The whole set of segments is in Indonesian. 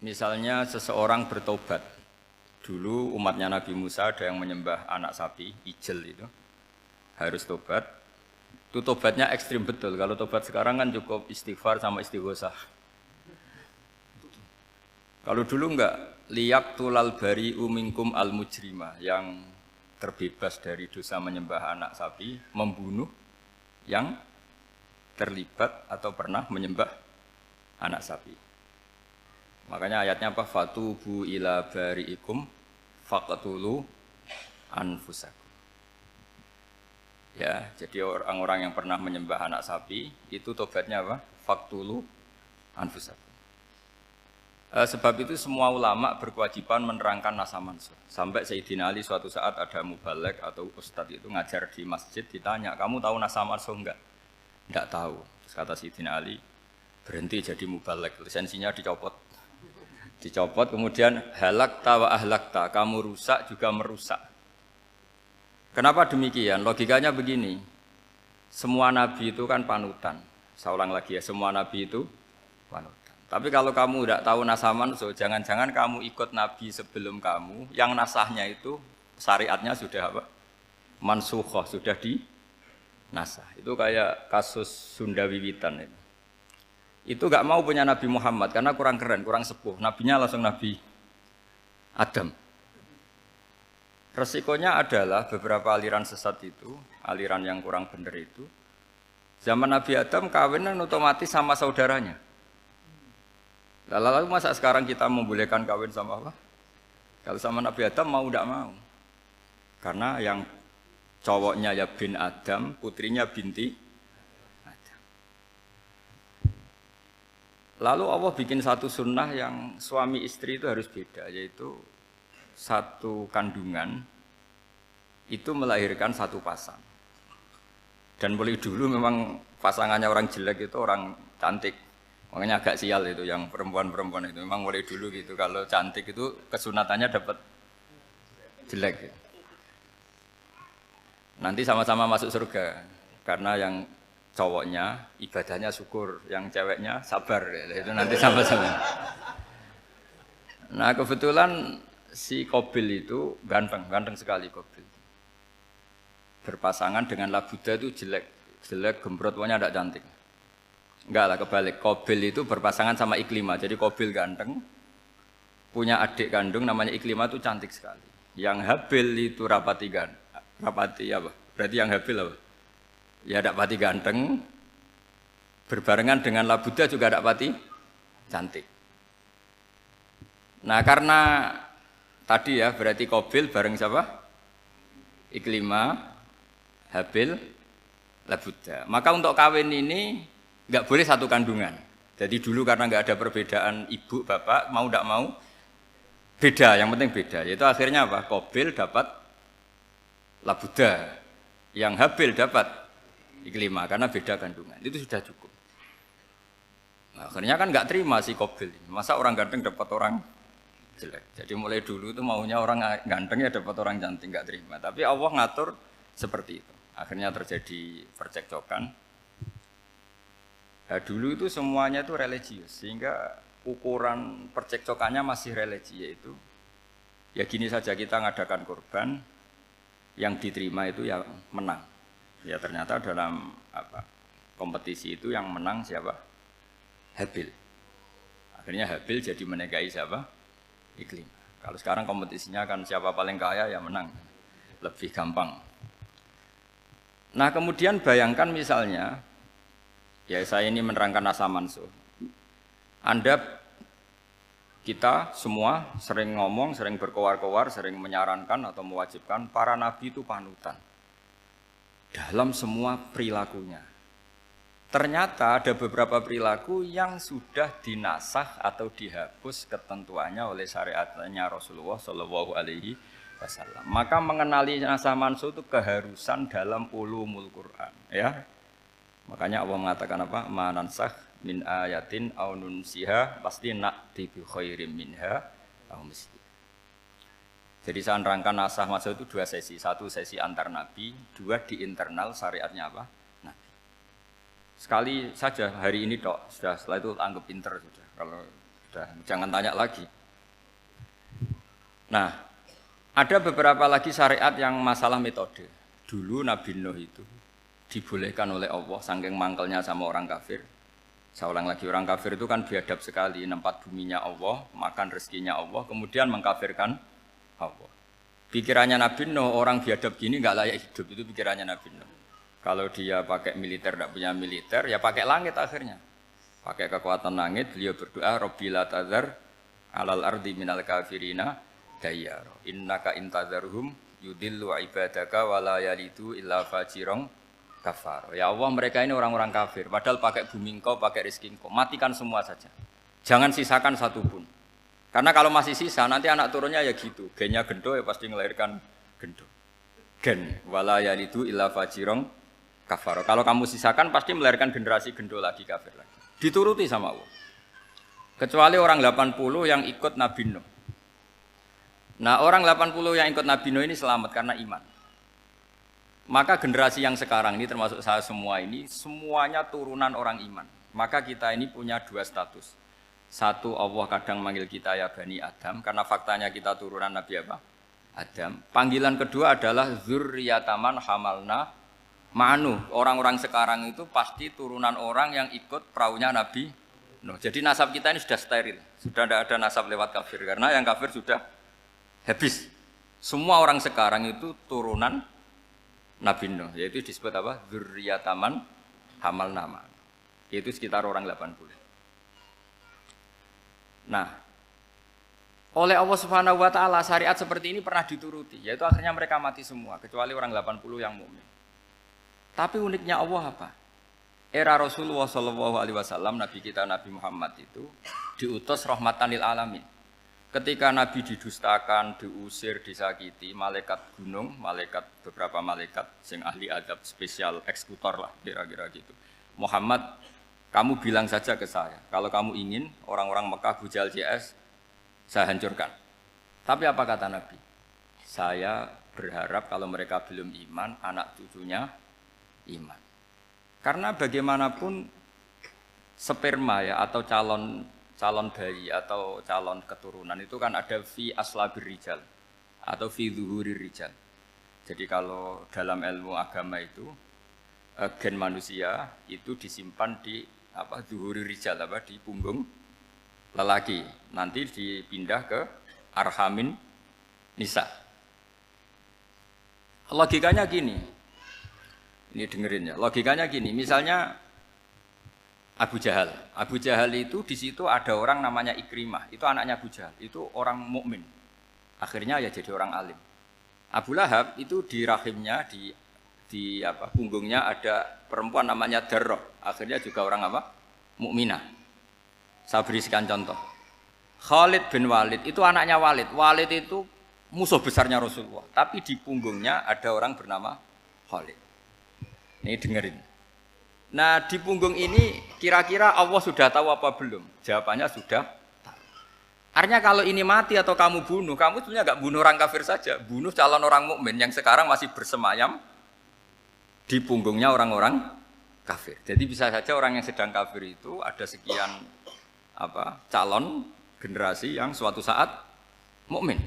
Misalnya seseorang bertobat. Dulu umatnya Nabi Musa ada yang menyembah anak sapi, ijel itu. Harus tobat. Itu tobatnya ekstrim betul. Kalau tobat sekarang kan cukup istighfar sama istighosah. Kalau dulu enggak, liyak tulal bari umingkum al mujrima, yang terbebas dari dosa menyembah anak sapi, membunuh yang terlibat atau pernah menyembah anak sapi. Makanya ayatnya apa? Fatubu ila bari'ikum faqtulu anfusakum. Ya, jadi orang-orang yang pernah menyembah anak sapi itu tobatnya apa? Faqtulu anfusakum. Sebab itu semua ulama berkewajiban menerangkan nasa mansuh. Sampai Sayyidina Ali suatu saat ada mubalek atau ustadz itu ngajar di masjid, ditanya, kamu tahu nasa mansuh enggak? Enggak tahu. Terus kata Sayyidina Ali, berhenti jadi mubalek, lisensinya dicopot. Dicopot, kemudian halakta wa ahlakta, kamu rusak juga merusak. Kenapa demikian? Logikanya begini, semua nabi itu kan panutan. Saya ulang lagi ya, semua nabi itu panutan. Tapi kalau kamu tidak tahu nasaman, so jangan-jangan kamu ikut nabi sebelum kamu, yang nasahnya itu syariatnya sudah apa? Mansukhoh, sudah di nasah. Itu kayak kasus Sunda Wiwitan itu. Itu gak mau punya Nabi Muhammad karena kurang keren, kurang sepuh. Nabinya langsung Nabi Adam. Resikonya adalah beberapa aliran sesat itu, aliran yang kurang benar itu, zaman Nabi Adam kawin otomatis sama saudaranya. Lalu masa sekarang kita membolehkan kawin sama apa? Kalau sama Nabi Adam mau tidak mau. Karena yang cowoknya ya bin Adam, putrinya binti. Lalu Allah bikin satu sunnah yang suami istri itu harus beda, yaitu satu kandungan itu melahirkan satu pasang. Dan mulai dulu memang pasangannya orang jelek itu orang cantik. Makanya agak sial itu yang perempuan-perempuan itu. Memang mulai dulu gitu, kalau cantik itu kesunatannya dapat jelek. Nanti sama-sama masuk surga, karena yang cowoknya ibadahnya syukur, yang ceweknya sabar, itu nanti sama-sama. Nah kebetulan si Qabil itu ganteng sekali Qabil. Berpasangan dengan Labuda itu jelek gembrot, pokoknya tidak cantik. Enggak lah, kebalik. Qabil itu berpasangan sama Iklimah, jadi Qabil ganteng, punya adik kandung namanya Iklimah itu cantik sekali. Yang Habil itu rapati apa? Berarti yang Habil apa? Ya tidak pati ganteng, berbarengan dengan Labuda juga tidak pati cantik. Nah karena tadi ya berarti Qabil bareng siapa? Iklimah, Habil, Labuda. Maka untuk kawin ini nggak boleh satu kandungan. Jadi dulu karena nggak ada perbedaan ibu bapak, mau tidak mau beda, yang penting beda. Yaitu akhirnya apa? Qabil dapat Labuda, yang Habil dapat Iklimah, karena beda kandungan. Itu sudah cukup. Nah, akhirnya kan nggak terima si Qabil. Masa orang ganteng dapat orang jelek. Jadi mulai dulu itu maunya orang ganteng ya dapat orang cantik, nggak terima. Tapi Allah ngatur seperti itu. Akhirnya terjadi percekcokan. Nah, dulu itu semuanya itu religius, sehingga ukuran percekcokannya masih religi, yaitu ya gini saja, kita ngadakan kurban, yang diterima itu yang menang. Ya ternyata dalam kompetisi itu yang menang siapa? Habil. Akhirnya Habil jadi menikahi siapa? Iklimah. Kalau sekarang kompetisinya kan siapa paling kaya ya menang. Lebih gampang. Nah kemudian bayangkan misalnya, ya saya ini menerangkan nasa mansuh. Kita semua sering ngomong, sering berkoar-koar, sering menyarankan atau mewajibkan para nabi itu panutan dalam semua perilakunya. Ternyata ada beberapa perilaku yang sudah dinasah atau dihapus ketentuannya oleh syariatnya Rasulullah Shallallahu Alaihi Wasallam. Maka mengenali nasah mansuh itu keharusan dalam ulumul Quran. Ya, makanya Allah mengatakan apa? Manansah min ayatin au nunsiha pasti na'ti bi khairim minha au misli. Jadi saya nerangkan nasah mansuh itu dua sesi. Satu sesi antar nabi, dua di internal syariatnya apa? Sekali saja hari ini tok, sudah setelah itu anggap pinter sudah. Kalau Sudah, jangan tanya lagi. Nah, ada beberapa lagi syariat yang masalah metode. Dulu Nabi Nuh itu dibolehkan oleh Allah, saking mangkelnya sama orang kafir. Saya ulang lagi, orang kafir itu kan biadab sekali, nempat buminya Allah, makan rezekinya Allah, kemudian mengkafirkan Allah. Pikirannya Nabi Nuh, orang biadab gini nggak layak hidup, itu pikirannya Nabi Nuh. Kalau dia pakai militer, tidak punya militer, ya pakai langit akhirnya. Pakai kekuatan langit, beliau berdoa, Rabbi la tadzar alal ardi minal kafirina dayyar. Innaka intadzarhum yudillu ibadaka wa la yalidu illa fajirong kafar. Ya Allah, mereka ini orang-orang kafir, padahal pakai bumi engkau, pakai rezeki engkau, matikan semua saja. Jangan sisakan satu pun. Karena kalau masih sisa, nanti anak turunnya ya gitu. Gennya gendo ya pasti melahirkan gendo. Gen, wa la yalidu illa fajirong kafar. Kalau kamu sisakan pasti melahirkan generasi gendo lagi, kafir lagi. Dituruti sama Allah. Kecuali orang 80 yang ikut Nabi Nuh. Nah, orang 80 yang ikut Nabi Nuh ini selamat karena iman. Maka generasi yang sekarang ini termasuk saya semua ini semuanya turunan orang iman. Maka kita ini punya dua status. Satu, Allah kadang manggil kita ya Bani Adam karena faktanya kita turunan Nabi apa? Adam. Panggilan kedua adalah dzurriyyataman hamalna ma'nuh. Orang-orang sekarang itu pasti turunan orang yang ikut perahunya Nabi Nuh. Jadi nasab kita ini sudah steril. Sudah tidak ada nasab lewat kafir karena yang kafir sudah habis. Semua orang sekarang itu turunan Nabi Nuh, yaitu disebut apa? Dzurriyyataman hamalna ma'nuh. Yaitu sekitar orang 80. Nah, oleh Allah Subhanahu wa taala syariat seperti ini pernah dituruti, yaitu akhirnya mereka mati semua kecuali orang 80 yang mukmin. Tapi uniknya Allah apa? Era Rasulullah SAW, Nabi kita Nabi Muhammad itu diutus rahmatan lil alamin. Ketika Nabi didustakan, diusir, disakiti, malaikat gunung, beberapa malaikat sing ahli adab spesial eksekutor lah kira-kira gitu. Muhammad, kamu bilang saja ke saya, kalau kamu ingin orang-orang Mekah Bujal CS saya hancurkan. Tapi apa kata Nabi? Saya berharap kalau mereka belum iman, anak cucunya iman. Karena bagaimanapun sperma ya atau calon bayi atau calon keturunan itu kan ada fi aslabir rijal atau fi zuhurir rijal. Jadi kalau dalam ilmu agama itu gen manusia itu disimpan di apa zuhurir rijal apa di punggung lelaki. Nanti dipindah ke arhamin nisa. Logikanya gini. Ini dengerin ya. Logikanya gini, misalnya Abu Jahal. Abu Jahal itu di situ ada orang namanya Ikrimah. Itu anaknya Abu Jahal. Itu orang mukmin. Akhirnya ya jadi orang alim. Abu Lahab itu di rahimnya di apa punggungnya ada perempuan namanya Darroh. Akhirnya juga orang apa? Mukminah. Saya berikan contoh. Khalid bin Walid itu anaknya Walid. Walid itu musuh besarnya Rasulullah. Tapi di punggungnya ada orang bernama Khalid. Ini dengerin. Nah di punggung ini kira-kira Allah sudah tahu apa belum? Jawabannya sudah tahu. Artinya kalau ini mati atau kamu bunuh, kamu sebenarnya nggak bunuh orang kafir saja, bunuh calon orang mukmin yang sekarang masih bersemayam di punggungnya orang-orang kafir. Jadi bisa saja orang yang sedang kafir itu ada sekian apa calon generasi yang suatu saat mukmin.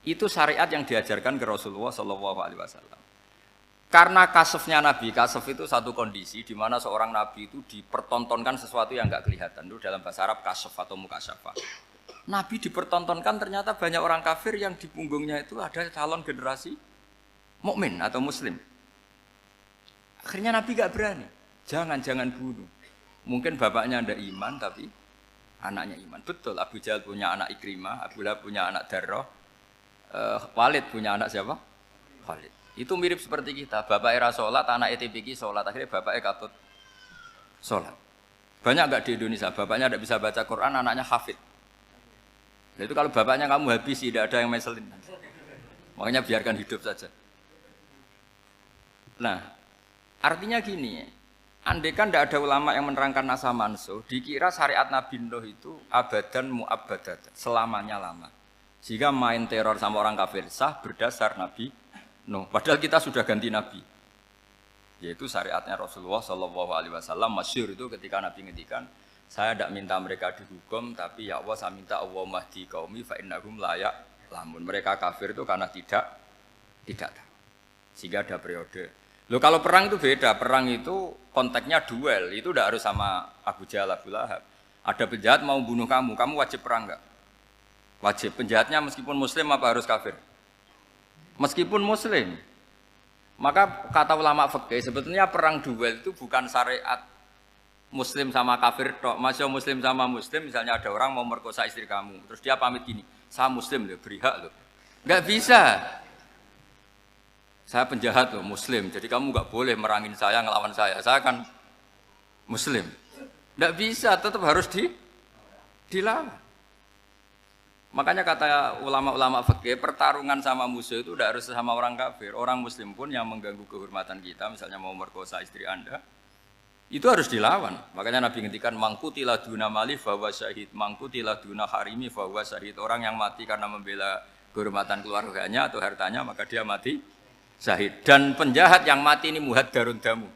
Itu syariat yang diajarkan ke Rasulullah SAW. Karena kasofnya Nabi, kasof itu satu kondisi di mana seorang Nabi itu dipertontonkan sesuatu yang nggak kelihatan. Itu dalam bahasa Arab kasof atau mukasyafa. Nabi dipertontonkan ternyata banyak orang kafir yang di punggungnya itu ada calon generasi mukmin atau muslim. Akhirnya Nabi nggak berani. Jangan bunuh. Mungkin bapaknya ada iman tapi anaknya iman. Betul, Abu Jahal punya anak Ikrimah, Abu Lahab punya anak Darroh, Walid punya anak siapa? Khalid. Itu mirip seperti kita, bapak era sholat, anak ETPK sholat, akhirnya bapaknya katut sholat. Banyak enggak di Indonesia, bapaknya tidak bisa baca Quran, anaknya hafid. Nah, itu kalau bapaknya kamu habis, tidak ada yang meselin. Makanya biarkan hidup saja. Nah, artinya gini, andaikan tidak ada ulama yang menerangkan nasa mansuh, dikira syariat Nabi Nuh itu abadan mu'abbadat, selamanya lama. Jika main teror sama orang kafir sah berdasar Nabi Nuh, padahal kita sudah ganti Nabi, yaitu syariatnya Rasulullah SAW. Masyhur itu ketika Nabi ngendikan, Saya tidak minta mereka dihukum, tapi ya Allah saya minta Allah mahdi qaumi fa innahum layak lamun. Mereka kafir itu karena tidak tahu. Sehingga ada periode. Loh kalau perang itu beda, perang itu konteksnya duel, itu tidak harus sama Abu Jahal, Abu Lahab. Ada penjahat mau bunuh kamu wajib perang enggak? Wajib. Penjahatnya meskipun muslim apa harus kafir? Meskipun muslim. Maka kata ulama fikih sebetulnya perang duel itu bukan syariat muslim sama kafir tok. Masih muslim sama muslim, misalnya ada orang mau merkosa istri kamu, terus dia pamit gini, saya muslim loh, beri hak loh. Enggak bisa. Saya penjahat loh, muslim, jadi kamu enggak boleh merangin saya, ngelawan saya kan muslim. Enggak bisa, tetap harus dilawan. Makanya kata ulama-ulama fikih, pertarungan sama musuh itu tidak harus sama orang kafir. Orang muslim pun yang mengganggu kehormatan kita, misalnya mau merkosa istri Anda, itu harus dilawan. Makanya Nabi ngendikan mangkutila duna mali fahuwa syahid, mangkutila duna harimi fahuwa syahid. Orang yang mati karena membela kehormatan keluarganya atau hartanya, maka dia mati syahid. Dan penjahat yang mati ini muhaddarun damu,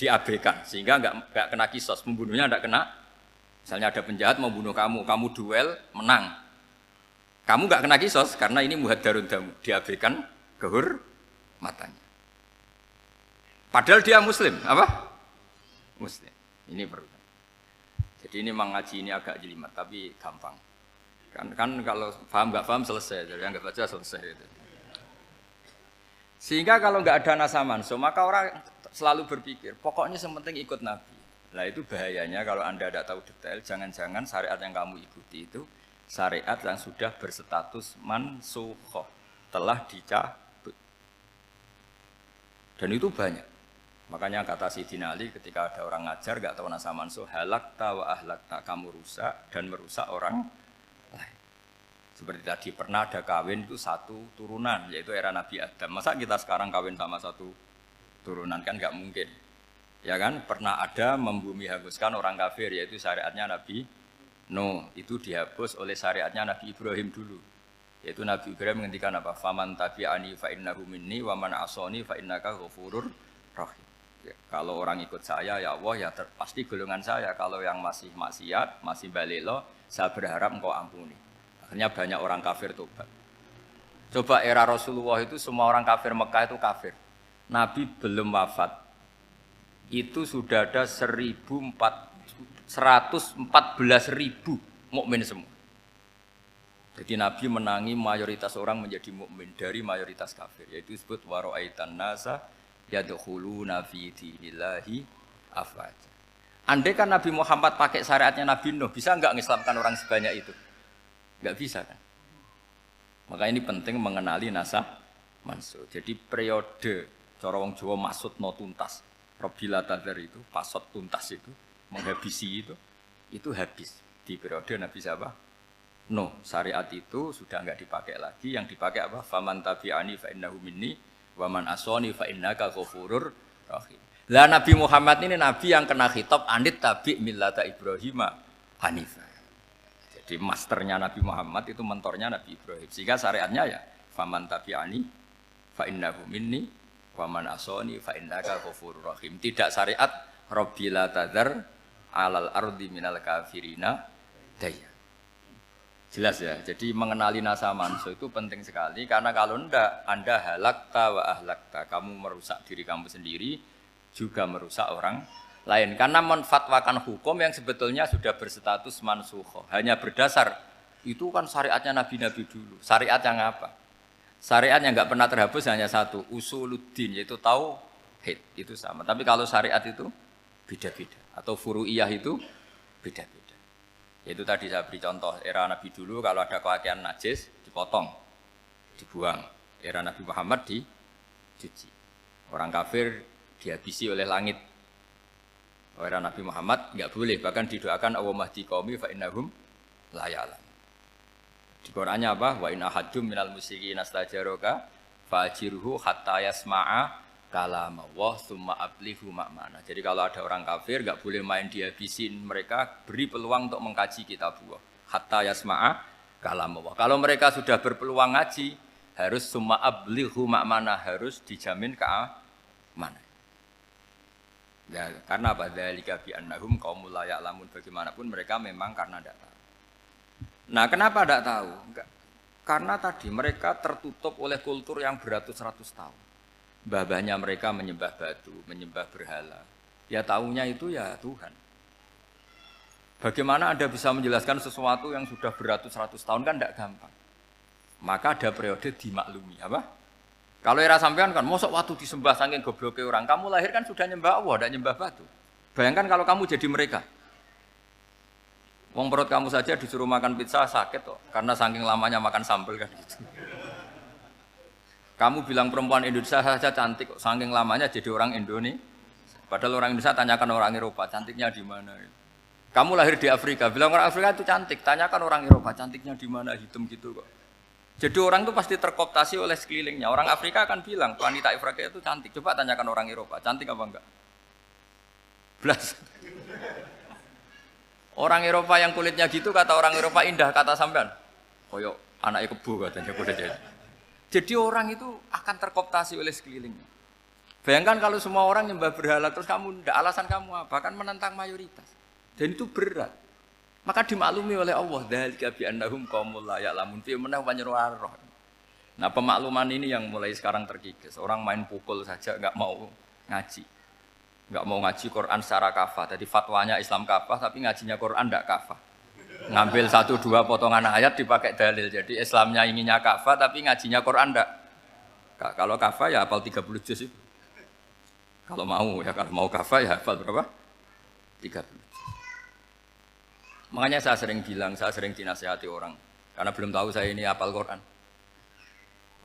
diabaikan sehingga enggak kena kisos, pembunuhnya enggak kena. Misalnya ada penjahat mau bunuh kamu duel menang. Kamu enggak kena kisos karena ini muhaddarun damu, diabaikan kehormatannya. Padahal dia muslim, apa? Muslim. Ini perlu. Jadi ini mengaji ini agak jelimet tapi gampang. Kan kalau paham enggak paham selesai, jadi anggap aja selesai itu. Sehingga kalau enggak ada nasa mansuh, maka orang selalu berpikir, pokoknya yang penting ikut Nabi. Nah itu bahayanya kalau Anda tidak tahu detail, jangan-jangan syariat yang kamu ikuti itu syariat yang sudah berstatus mansukhoh, telah dicabut. Dan itu banyak. Makanya kata Sayyidina Ali ketika ada orang ngajar gak tahu nasa mansuh, halakta wa ahlakta, kamu rusak dan merusak orang lain. Seperti tadi pernah ada kawin itu satu turunan, yaitu era Nabi Adam. Masa kita sekarang kawin sama satu turunan, kan gak mungkin. Ya kan, pernah ada membumi hanguskan orang kafir, yaitu syariatnya Nabi Nuh, itu dihapus oleh syariatnya Nabi Ibrahim dulu. Yaitu Nabi Ibrahim menghentikan apa? Faman tabi'ani fa innahu minni wa man asoni fa innaka ghafurur rahim. Ya, kalau orang ikut saya ya Allah ya pasti golongan saya. Kalau yang masih maksiat, masih balelo, saya berharap engkau ampuni. Akhirnya banyak orang kafir tobat. Coba era Rasulullah itu semua orang kafir Mekah itu kafir. Nabi belum wafat. Itu sudah ada 114.000 mukmin semua. Jadi Nabi menangi mayoritas orang menjadi mukmin dari mayoritas kafir, yaitu disebut wara'aitan nasa yadkhuluna fi dinillahi afwaja. Andai kan Nabi Muhammad pakai syariatnya Nabi Nuh, bisa enggak mengislamkan orang sebanyak itu? Enggak bisa kan? Maka ini penting mengenali nasah mansuh. Jadi periode cara wong Jawa maksud no tuntas. Robila tadar itu, pasot tuntas itu, menghabisi itu habis di periode Nabi siapa? No, syariat itu sudah enggak dipakai lagi. Yang dipakai apa? Faman tabi'ani fa innahu minni wa man asoni fa innaka ghafurur rahim. Lah Nabi Muhammad ini nabi yang kena khitab anit tabi' millata Ibrahim hanifah. Jadi masternya Nabi Muhammad itu mentornya Nabi Ibrahim. Sehingga syariatnya ya faman tabi'ani fa innahu minni wa man asoni fa innaka ghafurur rahim. Tidak syariat Rabbila tadhar alal ardi minal kafirina daya. Jelas ya. Jadi mengenali nasa mansuh itu penting sekali karena kalau enggak Anda halakta wa ahlakta, kamu merusak diri kamu sendiri juga merusak orang lain. Karena menfatwakan hukum yang sebetulnya sudah berstatus mansukh, hanya berdasar itu kan syariatnya nabi-nabi dulu. Syariat yang apa? Syariat yang enggak pernah terhapus hanya satu, usuluddin, yaitu tauhid, itu sama. Tapi kalau syariat itu beda-beda atau furu'iyah itu beda-beda. Yaitu tadi saya beri contoh era Nabi dulu kalau ada pakaian najis dipotong, dibuang. Era Nabi Muhammad dicuci. Orang kafir dihabisi oleh langit. Era Nabi Muhammad enggak boleh, bahkan didoakan Allahumma hdi qaumi fa innahum la ya'lamun. Di Qur'annya apa? Wa in ahadum minal musyrikin astajaraka fa'jirhu hatta yasma'a kalamullah tsumma ablihu ma'mana. Jadi kalau ada orang kafir enggak boleh main dihabisin mereka, beri peluang untuk mengkaji kitabullah. Hatta yasma'a kalamullah. Kalau mereka sudah berpeluang ngaji, harus tsumma ablihu ma'mana, harus dijamin keamanan. Ya, karena apa? Dzalika bi annahum qaumul la ya'lamun. Bagaimanapun mereka memang karena tidak tahu. Nah, kenapa tidak tahu? Enggak. Karena tadi mereka tertutup oleh kultur yang beratus-ratus tahun. Mbah-mbahnya mereka menyembah batu, menyembah berhala. Ya tahunya itu ya Tuhan. Bagaimana Anda bisa menjelaskan sesuatu yang sudah beratus-ratus tahun kan tidak gampang. Maka ada periode dimaklumi, apa? Kalau era sampean kan, mosok waktu disembah saking gobloknya orang, kamu lahir kan sudah nyembah Allah, tidak nyembah batu. Bayangkan kalau kamu jadi mereka. Wong perut kamu saja disuruh makan pizza sakit kok, karena saking lamanya makan sambal kan gitu. Kamu bilang perempuan Indonesia saja cantik kok, saking lamanya jadi orang Indonesia. Padahal orang Indonesia tanyakan orang Eropa, cantiknya di mana? Kamu lahir di Afrika, bilang orang Afrika itu cantik, tanyakan orang Eropa, cantiknya di mana? Hitam gitu kok. Jadi orang itu pasti terkooptasi oleh sekelilingnya. Orang Afrika akan bilang, wanita Afrika itu cantik. Coba tanyakan orang Eropa, cantik apa enggak? Belas. Orang Eropa yang kulitnya gitu, kata orang Eropa indah, kata sampean. Koyok anaknya kebu katanya. Jadi orang itu akan terkooptasi oleh sekelilingnya. Bayangkan kalau semua orang nyembah berhala, terus kamu enggak, alasan kamu apa? Kan menentang mayoritas. Dan itu berat. Maka dimaklumi oleh Allah, dzalika bi annahum qaumul la ya'lamun fi manah panyeruarah. Nah, pemakluman ini yang mulai sekarang terkikis. Orang main pukul saja enggak mau ngaji. Enggak mau ngaji Quran secara kafah. Jadi fatwanya Islam kafah tapi ngajinya Quran enggak kafah. Ngambil 1-2 potongan ayat dipakai dalil. Jadi Islamnya inginnya kafah tapi ngajinya Quran enggak. Kalau kafah ya hafal 30 juz itu. Kalau mau kafah ya hafal berapa? 30. Makanya saya sering bilang, saya sering dinasihati orang karena belum tahu saya ini hafal Quran.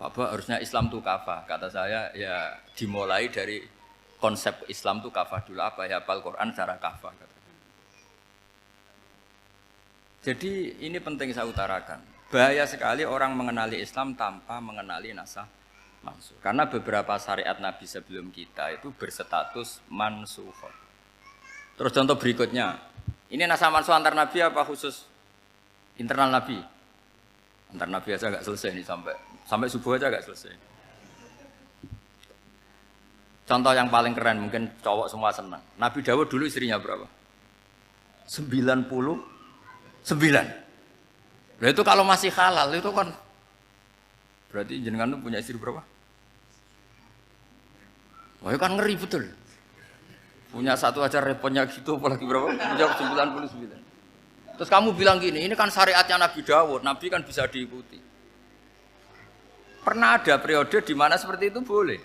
Bapak harusnya Islam itu kafah. Kata saya ya dimulai dari konsep Islam itu kafah dulu, apa ya hafal Quran secara kafah. Jadi ini penting saya utarakan. Bahaya sekali orang mengenali Islam tanpa mengenali nasah mansuh. Karena beberapa syariat Nabi sebelum kita itu berstatus mansuh. Terus contoh berikutnya. Ini nasah mansuh antar Nabi apa khusus internal Nabi? Antar Nabi aja nggak selesai nih sampai subuh aja nggak selesai. Contoh yang paling keren mungkin cowok semua senang. Nabi Dawud dulu istrinya berapa? 99. Nah itu kalau masih halal itu kan berarti jenengan tuh punya istri berapa? Wah itu kan ngeri betul. Punya satu aja repotnya gitu, apalagi berapa? Punya 99. Terus kamu bilang gini, ini kan syariatnya Nabi Dawud, Nabi kan bisa diikuti. Pernah ada periode di mana seperti itu boleh.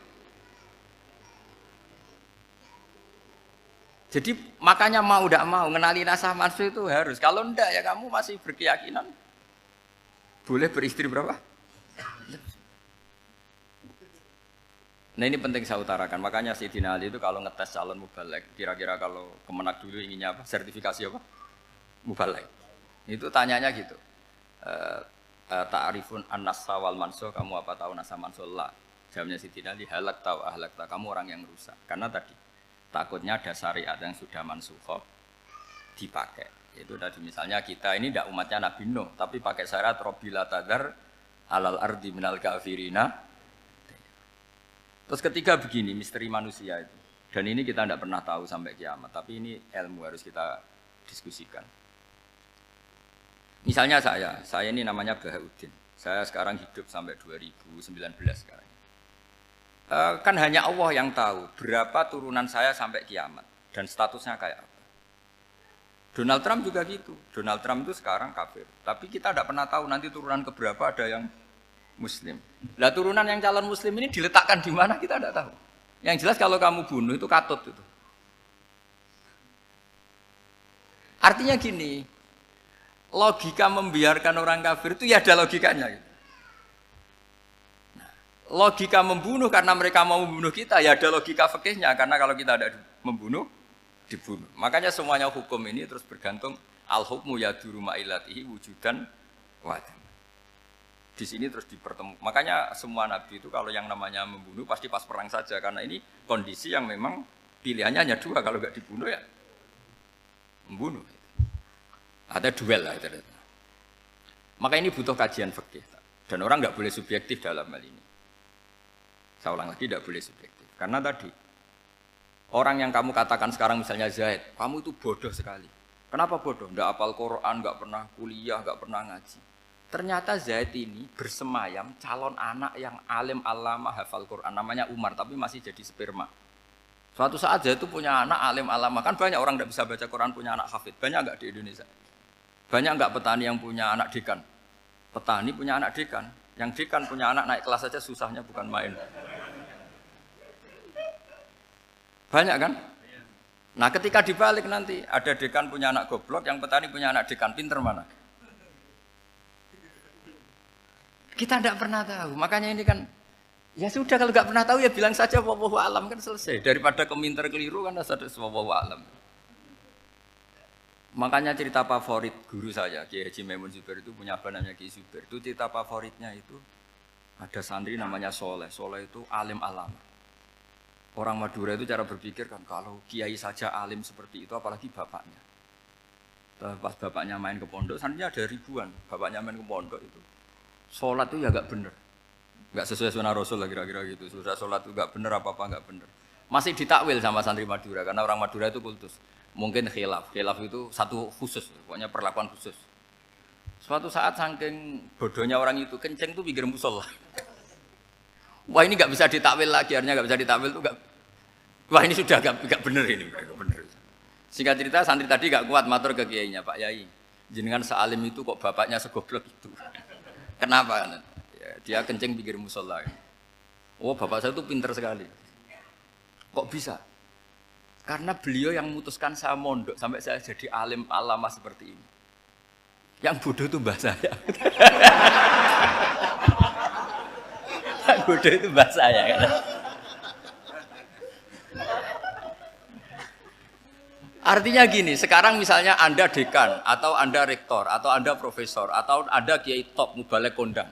Jadi makanya mau tidak mau, ngenali nasah mansuh itu harus. Kalau enggak ya kamu masih berkeyakinan. Boleh beristri berapa? Nah ini penting saya utarakan, makanya Sayyidina Ali itu kalau ngetes calon mubaligh, kira-kira kalau Kemenak dulu inginnya apa? Sertifikasi apa? Mubaligh. Itu tanyanya gitu. Ta'rifun an-nassa wal mansuh, kamu apa tahu nasa mansuh? La. Jawabnya Sayyidina Ali, halak tahu ahlak tahu, kamu orang yang rusak. Karena tadi takutnya ada syariat yang sudah mansukhah dipakai. Itu tadi misalnya kita ini tidak umatnya Nabi Nuh, tapi pakai syariat Robbila tadar alal ardi minal kafirina. Terus ketiga begini, misteri manusia itu. Dan ini kita tidak pernah tahu sampai kiamat, tapi ini ilmu harus kita diskusikan. Misalnya saya ini namanya Bahauddin. Saya sekarang hidup sampai 2019 sekarang. Kan hanya Allah yang tahu berapa turunan saya sampai kiamat dan statusnya kayak apa. Donald Trump juga gitu. Donald Trump itu sekarang kafir, tapi kita tidak pernah tahu nanti turunan keberapa ada yang Muslim. Lah turunan yang calon Muslim ini diletakkan di mana kita tidak tahu. Yang jelas kalau kamu bunuh itu katut itu. Artinya gini, logika membiarkan orang kafir itu ya ada logikanya. Nah, logika membunuh karena mereka mau membunuh kita ya ada logika fikihnya karena kalau kita ada membunuh dibunuh. Makanya semuanya hukum ini terus bergantung al-hukmu yaduru ma'ilatihi wujudan wadan. Di sini terus dipertemukan. Makanya semua nabi itu kalau yang namanya membunuh pasti pas perang saja karena ini kondisi yang memang pilihannya hanya dua, kalau nggak dibunuh ya membunuh. Ada duel lah itu. Maka ini butuh kajian fikih dan orang nggak boleh subjektif dalam hal ini. Saya ulang lagi, tidak boleh subjektif karena tadi Orang yang kamu katakan sekarang misalnya Zaid, kamu itu bodoh sekali. Kenapa bodoh? Nggak hafal Quran, nggak pernah kuliah, nggak pernah ngaji. Ternyata Zaid ini bersemayam calon anak yang alim alama hafal Quran. Namanya Umar, tapi masih jadi sperma. Suatu saat Zaid itu punya anak alim alama. Kan banyak orang nggak bisa baca Quran punya anak hafid. Banyak nggak di Indonesia? Banyak nggak petani yang punya anak dekan? Petani punya anak dekan. Yang dekan punya anak naik kelas saja susahnya bukan main. Banyak kan? Nah ketika dibalik nanti ada dekan punya anak goblok, yang petani punya anak dekan, pinter mana? Kita tidak pernah tahu. Makanya ini kan, ya sudah kalau nggak pernah tahu ya bilang saja wallahu alam kan selesai. Daripada keminter keliru kan ada wallahu alam. Makanya cerita favorit guru saya, Kiai Haji Maimun Zubair itu punya apa namanya Kiai Zubair. Itu cerita favoritnya itu ada santri namanya Soleh. Soleh itu alim alama. Orang Madura itu cara berpikir kan kalau kiai saja alim seperti itu apalagi bapaknya. Pas bapaknya main ke pondok, santrinya ada ribuan. Bapaknya main ke pondok itu. Sholat itu ya gak bener. Gak sesuai sunnah Rasul lah kira-kira gitu. Sudah sholat itu gak bener apa-apa gak bener. Masih ditakwil sama santri Madura karena orang Madura itu kultus. Mungkin khilaf. Khilaf itu satu khusus, pokoknya perlakuan khusus. Suatu saat saking bodohnya orang itu kenceng tuh pinggir musola. Wah ini nggak bisa ditakwil lagi, akhirnya nggak bisa ditakwil tuh nggak. Wah ini sudah nggak bener ini, nggak bener. Singkat cerita santri tadi nggak kuat matur ke kiainya, Pak Yai, jenengan sealim itu kok bapaknya segoblok itu. Kenapa? Ya, dia kencing pinggir musola. Oh bapak saya itu pinter sekali. Kok bisa? Karena beliau yang memutuskan saya mondok sampai saya jadi alim alama seperti ini. Yang bodoh itu mbah saya. Bodoh itu bahasa saya kan. Artinya gini, sekarang misalnya Anda dekan atau Anda rektor atau Anda profesor atau Anda kiai top mubalek kondang.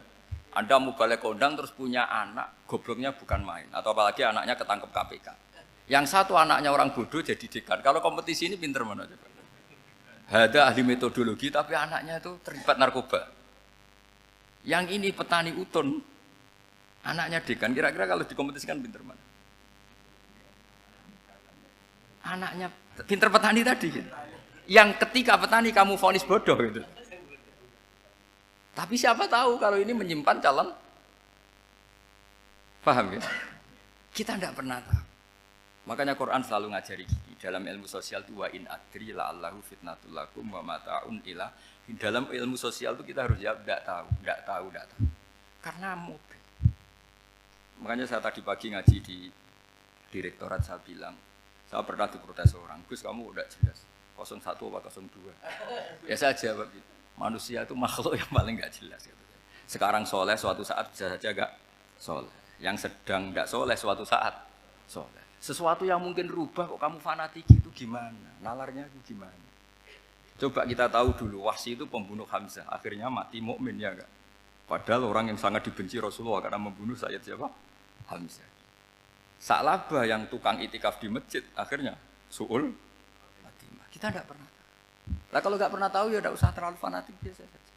Anda mubalek kondang terus punya anak gobloknya bukan main atau apalagi anaknya ketangkep KPK. Yang satu anaknya orang bodoh jadi dekan. Kalau kompetisi ini pinter mana coba? Ada ahli metodologi tapi anaknya itu terlibat narkoba. Yang ini petani utun. Anaknya dekan, kira-kira kalau dikompetisikan pinter mana? Anaknya pinter petani tadi gitu. Yang ketika petani kamu vonis bodoh gitu. Tapi siapa tahu kalau ini menyimpan calon. Paham ya? Kita tidak pernah tahu. Makanya Quran selalu ngajari dalam ilmu sosial itu wa in adri la'allahu fitnatul lakum wa mata'un ila. Dalam ilmu sosial itu kita harus jawab tidak tahu. Karena mudah. Makanya saya tadi pagi ngaji di direktorat saya bilang, saya pernah diprotes orang, Gus kamu udah jelas, 01 apa 02. Ya saya jawab, manusia itu makhluk yang paling gak jelas. Gitu. Sekarang soleh suatu saat bisa saja gak soleh. Yang sedang gak soleh suatu saat soleh. Sesuatu yang mungkin rubah kok kamu fanatik itu gimana? Nalarnya itu gimana? Coba kita tahu dulu, Wahsy itu pembunuh Hamzah, akhirnya mati mukmin ya enggak? Padahal orang yang sangat dibenci Rasulullah karena membunuh Sayyid siapa? Hamzah. Sa'labah yang tukang itikaf di masjid akhirnya su'ul khatimah. Kita tidak pernah tahu. Nah kalau nggak pernah tahu ya tidak usah terlalu fanatik biasa saja.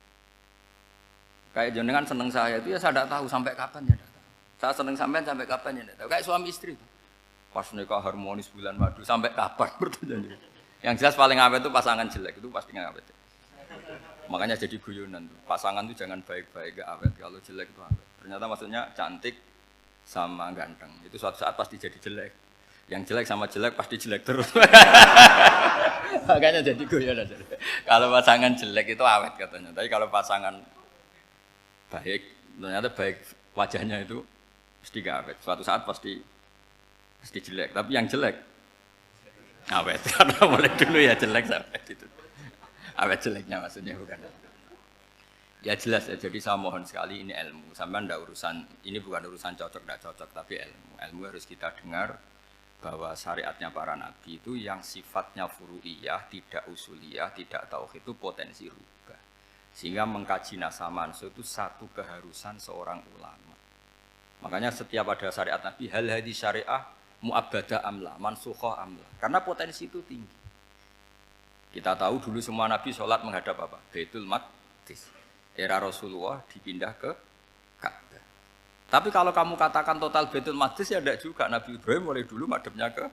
Kayak jenengan seneng saya itu ya saya tidak tahu sampai kapan ya tidak tahu. Saya seneng sampai kapan ya tidak tahu. Kayak suami istri itu. Pas nikah harmonis bulan madu sampai kapan bertanya. Yang jelas paling awet itu pasangan jelek itu pasti nggak awet. Makanya jadi guyonan tuh. Pasangan tuh jangan baik-baik gak awet, kalau jelek itu awet. Ternyata maksudnya cantik sama ganteng. Itu suatu saat pasti jadi jelek. Yang jelek sama jelek pasti jelek terus. Makanya jadi guyonan. Kalau pasangan jelek itu awet katanya. Tapi kalau pasangan baik, ternyata baik wajahnya itu pasti gak awet. Suatu saat pasti jelek. Tapi yang jelek awet. Karena mulai dulu ya jelek sampai itu. Awet jeleknya maksudnya bukan. Ya jelas ya, jadi saya mohon sekali ini ilmu. Sampai ndak urusan, ini bukan urusan cocok ndak cocok, tapi ilmu. Ilmu harus kita dengar bahwa syariatnya para nabi itu yang sifatnya furu'iyah, tidak usuliyah, tidak tauhid itu potensi rubah. Sehingga mengkaji nasah mansukh itu satu keharusan seorang ulama. Makanya setiap ada syariat nabi, hal hadis syariah mu'abbadah amla, mansukhah amla. Karena potensi itu tinggi. Kita tahu dulu semua nabi sholat menghadap apa? Baitul Maqdis. Era Rasulullah dipindah ke Ka'bah. Tapi kalau kamu katakan total Baitul Maqdis ya tidak juga. Nabi Ibrahim mulai dulu madhabnya ke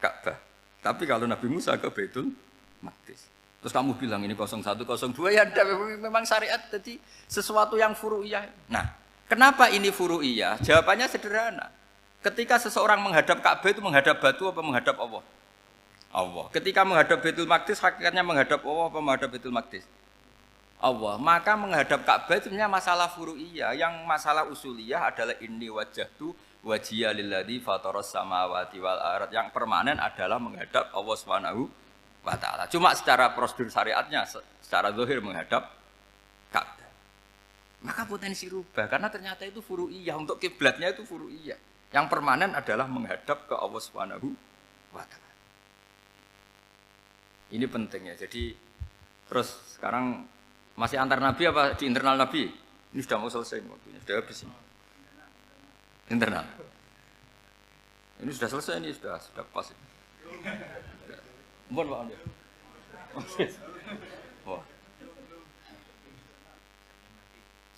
Ka'bah. Tapi kalau Nabi Musa ke Baitul Maqdis. Terus kamu bilang ini 0102 ya ada memang syariat jadi sesuatu yang furu'iyah. Nah, kenapa ini furu'iyah? Jawabannya sederhana. Ketika seseorang menghadap Ka'bah itu menghadap batu apa menghadap Allah? Allah. Ketika menghadap Baitul Maqdis hakikatnya menghadap Allah apa menghadap Baitul Maqdis? Allah. Maka menghadap Ka'bah itu sebenarnya masalah furu'iyah. Yang masalah usuliyah adalah inni wajjahtu wajhiya lilladzi fataras samawati wal ardh. Yang permanen adalah menghadap Allah Subhanahu wa ta'ala. Cuma secara prosedur syariatnya secara zahir menghadap Ka'bah. Maka potensi rubah karena ternyata itu furu'iyah, untuk kiblatnya itu furu'iyah. Yang permanen adalah menghadap ke Allah Subhanahu wa ta'ala. Ini penting ya. Jadi terus sekarang masih antar nabi apa di internal nabi? Ini sudah mau selesai waktunya, sudah habis ini. Internal. Ini sudah selesai, ini sudah pas ini. Mohon Pak Andi. Wah.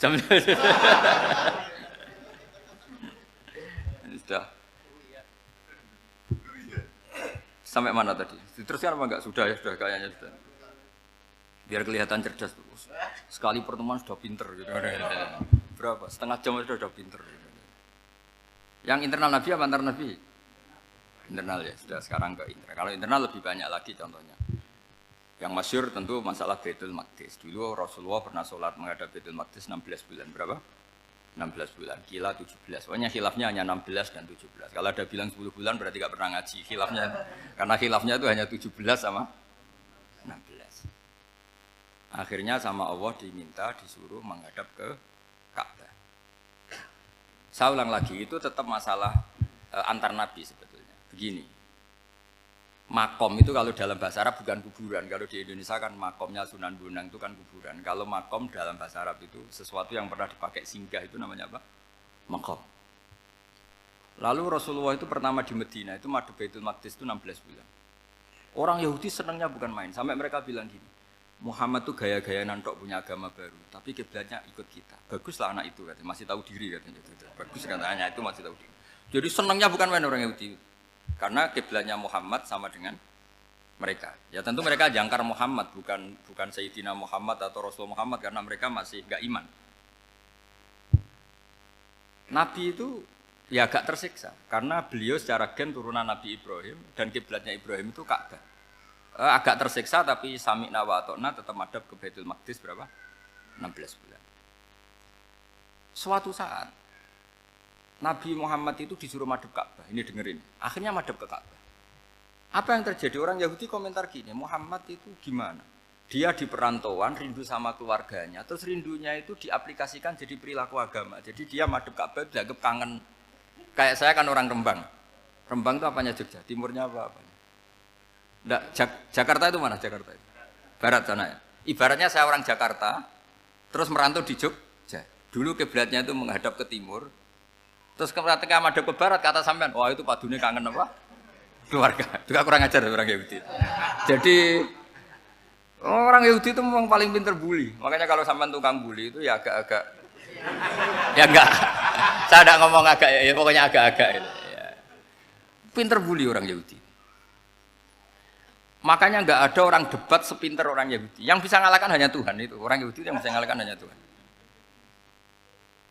Jam ini sudah. Sampai mana tadi? Diteruskan apa enggak? Sudah ya, sudah kayaknya sudah. Biar kelihatan cerdas terus. Sekali pertemuan sudah pinter gitu. Berapa? Setengah jam sudah pinter. Yang internal Nabi apa antar Nabi? Internal ya, sudah sekarang ke internal. Kalau internal lebih banyak lagi contohnya. Yang masyhur tentu masalah Baitul Maqdis. Dulu Rasulullah pernah sholat menghadap Baitul Maqdis 16 bulan. Berapa? 16 bulan. Kila 17. Pokoknya khilafnya hanya 16 dan 17. Kalau ada bilang 10 bulan berarti tidak pernah ngaji. Khilafnya, karena khilafnya itu hanya 17 sama 16. Akhirnya sama Allah diminta, disuruh menghadap ke Ka'bah. Saya ulang lagi, itu tetap masalah antar nabi sebetulnya. Begini, makom itu kalau dalam bahasa Arab bukan kuburan. Kalau di Indonesia kan makomnya Sunan Bonang itu kan kuburan. Kalau makom dalam bahasa Arab itu sesuatu yang pernah dipakai singgah itu namanya apa? Makom. Lalu Rasulullah itu pertama di Medina itu madhep Baitul Maqdis itu 16 bulan. Orang Yahudi senangnya bukan main. Sampai mereka bilang gini, Muhammad tuh gaya-gaya nantok punya agama baru. Tapi kiblatnya ikut kita. Baguslah anak itu katanya, masih tahu diri katanya. Bagus katanya itu masih tahu diri. Jadi senangnya bukan main orang Yahudi. Karena kiblatnya Muhammad sama dengan mereka. Ya tentu mereka jangkar Muhammad, bukan Sayyidina Muhammad atau Rasul Muhammad karena mereka masih enggak iman. Nabi itu ya agak tersiksa karena beliau secara gen turunan Nabi Ibrahim dan kiblatnya Ibrahim itu Ka'bah. Agak tersiksa tapi sami'na wa ata'na tetap madhab ke Baitul Maqdis berapa? 16 bulan. Suatu saat Nabi Muhammad itu disuruh madhab Ka'bah. Ini dengerin. Akhirnya madhab ke Ka'bah. Apa yang terjadi? Orang Yahudi komentar gini, Muhammad itu gimana? Dia di perantauan, rindu sama keluarganya. Terus rindunya itu diaplikasikan jadi perilaku agama. Jadi dia madhab Ka'bah dianggap kangen. Kayak saya kan orang Rembang. Rembang itu apanya Jogja? Timurnya apa? Enggak, Jakarta itu mana Jakarta itu? Barat sana ya. Ibaratnya saya orang Jakarta, terus merantau di Jogja. Dulu kiblatnya itu menghadap ke timur. Terus ketika madhab ke barat kata sampean, wah itu padune kangen apa? Keluarga. Juga kurang ajar orang Yahudi. Jadi orang Yahudi itu memang paling pinter bully. Makanya kalau sampean tukang bully itu ya agak-agak ya enggak. Saya enggak ngomong agak ya, pokoknya agak-agak ya. Pinter bully orang Yahudi. Makanya enggak ada orang debat sepinter orang Yahudi. Yang bisa ngalahkan hanya Tuhan itu. Orang Yahudi yang bisa ngalahkan hanya Tuhan.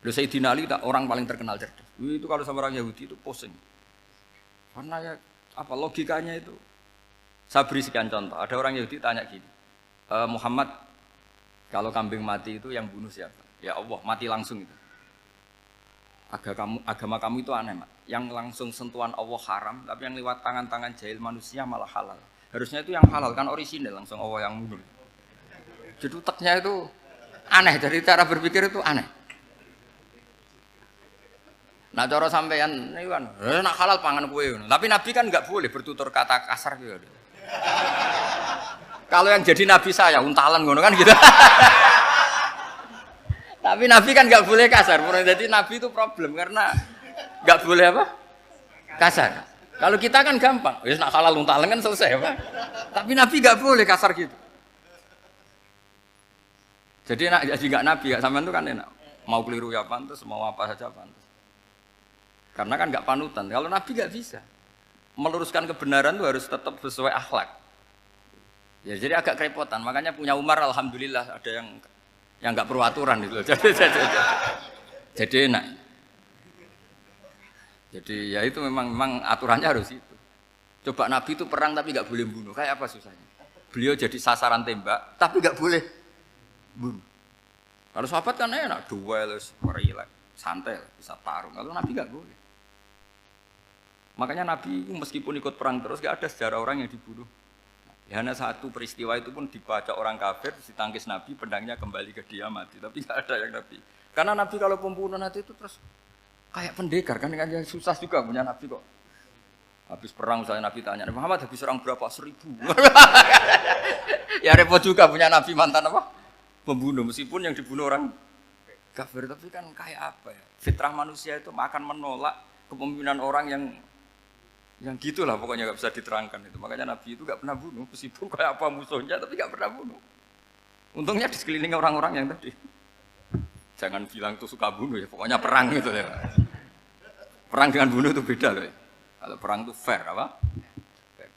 Sayyidina Ali orang paling terkenal cerdas. Itu kalau sama orang Yahudi itu pusing. Karena ya apa logikanya itu? Saya beri sekian contoh. Ada orang Yahudi tanya gini, Muhammad, kalau kambing mati itu yang bunuh siapa? Ya Allah, mati langsung itu. Agama kamu itu aneh, Mak. Yang langsung sentuhan Allah haram, tapi yang lewat tangan-tangan jahil manusia malah halal. Harusnya itu yang halal kan orisinal langsung Allah yang bunuh. Jadi utaknya itu aneh, dari cara berpikir itu aneh. Nah cara sampean ini kan, nak halal pangan kue. Tapi Nabi kan nggak boleh bertutur kata kasar gitu. Kalau yang jadi Nabi saya untalan ngono kan gitu. Tapi Nabi kan nggak boleh kasar. Jadi Nabi itu problem karena nggak boleh apa? Kasar. Kalau kita kan gampang, wis nak halal untalan kan selesai apa? Tapi Nabi nggak boleh kasar gitu. Jadi nak jadi nggak Nabi, nggak sampean itu kan enak. Mau keliru ya pantas, mau apa saja pantas. Karena kan nggak panutan. Kalau Nabi nggak bisa. meluruskan kebenaran itu harus tetap sesuai akhlak. Ya jadi agak kerepotan. Makanya punya Umar alhamdulillah ada yang nggak perlu aturan itu. Jadi enak. Jadi ya itu memang aturannya harus itu. Coba Nabi itu perang tapi nggak boleh bunuh. Kayak apa susahnya? Beliau jadi sasaran tembak tapi nggak boleh bunuh. Kalau sahabat kan enak, duel, relax, santai, bisa tarung. Kalau Nabi nggak boleh. Makanya Nabi meskipun ikut perang terus nggak ada sejarah orang yang dibunuh. Ya, hanya satu peristiwa itu pun dibaca orang kafir, ditangkis Nabi, pedangnya kembali ke dia mati. Tapi nggak ada yang Nabi. Karena Nabi kalau pembunuh nanti itu terus kayak pendekar kan susah juga punya Nabi kok. Habis perang misalnya Nabi tanya, Muhammad habis serang berapa? 1000. Ya repot juga punya Nabi mantan apa? Pembunuh meskipun yang dibunuh orang kafir, tapi kan kayak apa ya? Fitrah manusia itu akan menolak kepemimpinan orang yang gitulah pokoknya nggak bisa diterangkan itu. Makanya Nabi itu nggak pernah bunuh meskipun kayak apa musuhnya tapi nggak pernah bunuh. Untungnya di sekeliling orang-orang yang tadi. Jangan bilang tuh suka bunuh ya, pokoknya perang gitu ya. Perang dengan bunuh itu beda loh. Ya. Kalau perang itu fair apa? Fair.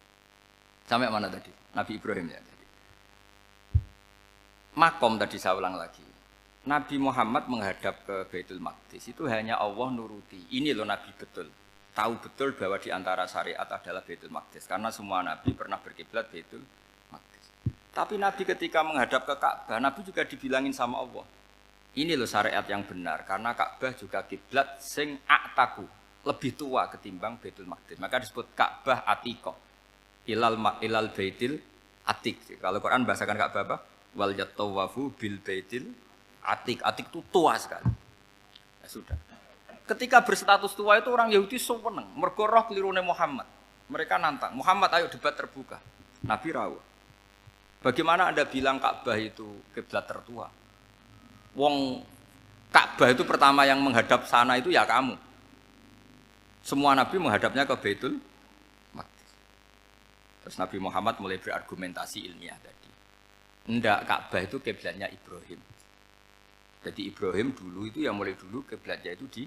Sampai mana tadi? Nabi Ibrahim ya. Makom tadi saya ulang lagi. Nabi Muhammad menghadap ke Baitul Maqdis itu hanya Allah nuruti. Ini loh Nabi betul. Tahu betul bahwa di antara syariat adalah Baitul Maqdis. Karena semua Nabi pernah berkiblat Baitul Maqdis. Tapi Nabi ketika menghadap ke Ka'bah, Nabi juga dibilangin sama Allah. Ini loh syariat yang benar. Karena Ka'bah juga kiblat sing a'taku. Lebih tua ketimbang Baitul Maqdis. Maka disebut Ka'bah Atiqah. Ilal Baitil Atiq. Kalau Quran bahasakan Ka'bah apa? Wal yatawafu bil Baitil Atiq. Atiq itu tua sekali. Ya sudah. Ketika berstatus tua itu orang Yahudi seneng. Mergo roh kelirune Muhammad. Mereka nantang. Muhammad ayo debat terbuka. Nabi rawuh. Bagaimana Anda bilang Ka'bah itu kiblat tertua? Wong Ka'bah itu pertama yang menghadap sana itu ya kamu. Semua Nabi menghadapnya ke Baitul Maqdis. Terus Nabi Muhammad mulai berargumentasi ilmiah tadi. Enggak, Ka'bah itu kiblatnya Ibrahim. Jadi Ibrahim dulu itu yang mulai dulu kiblatnya itu di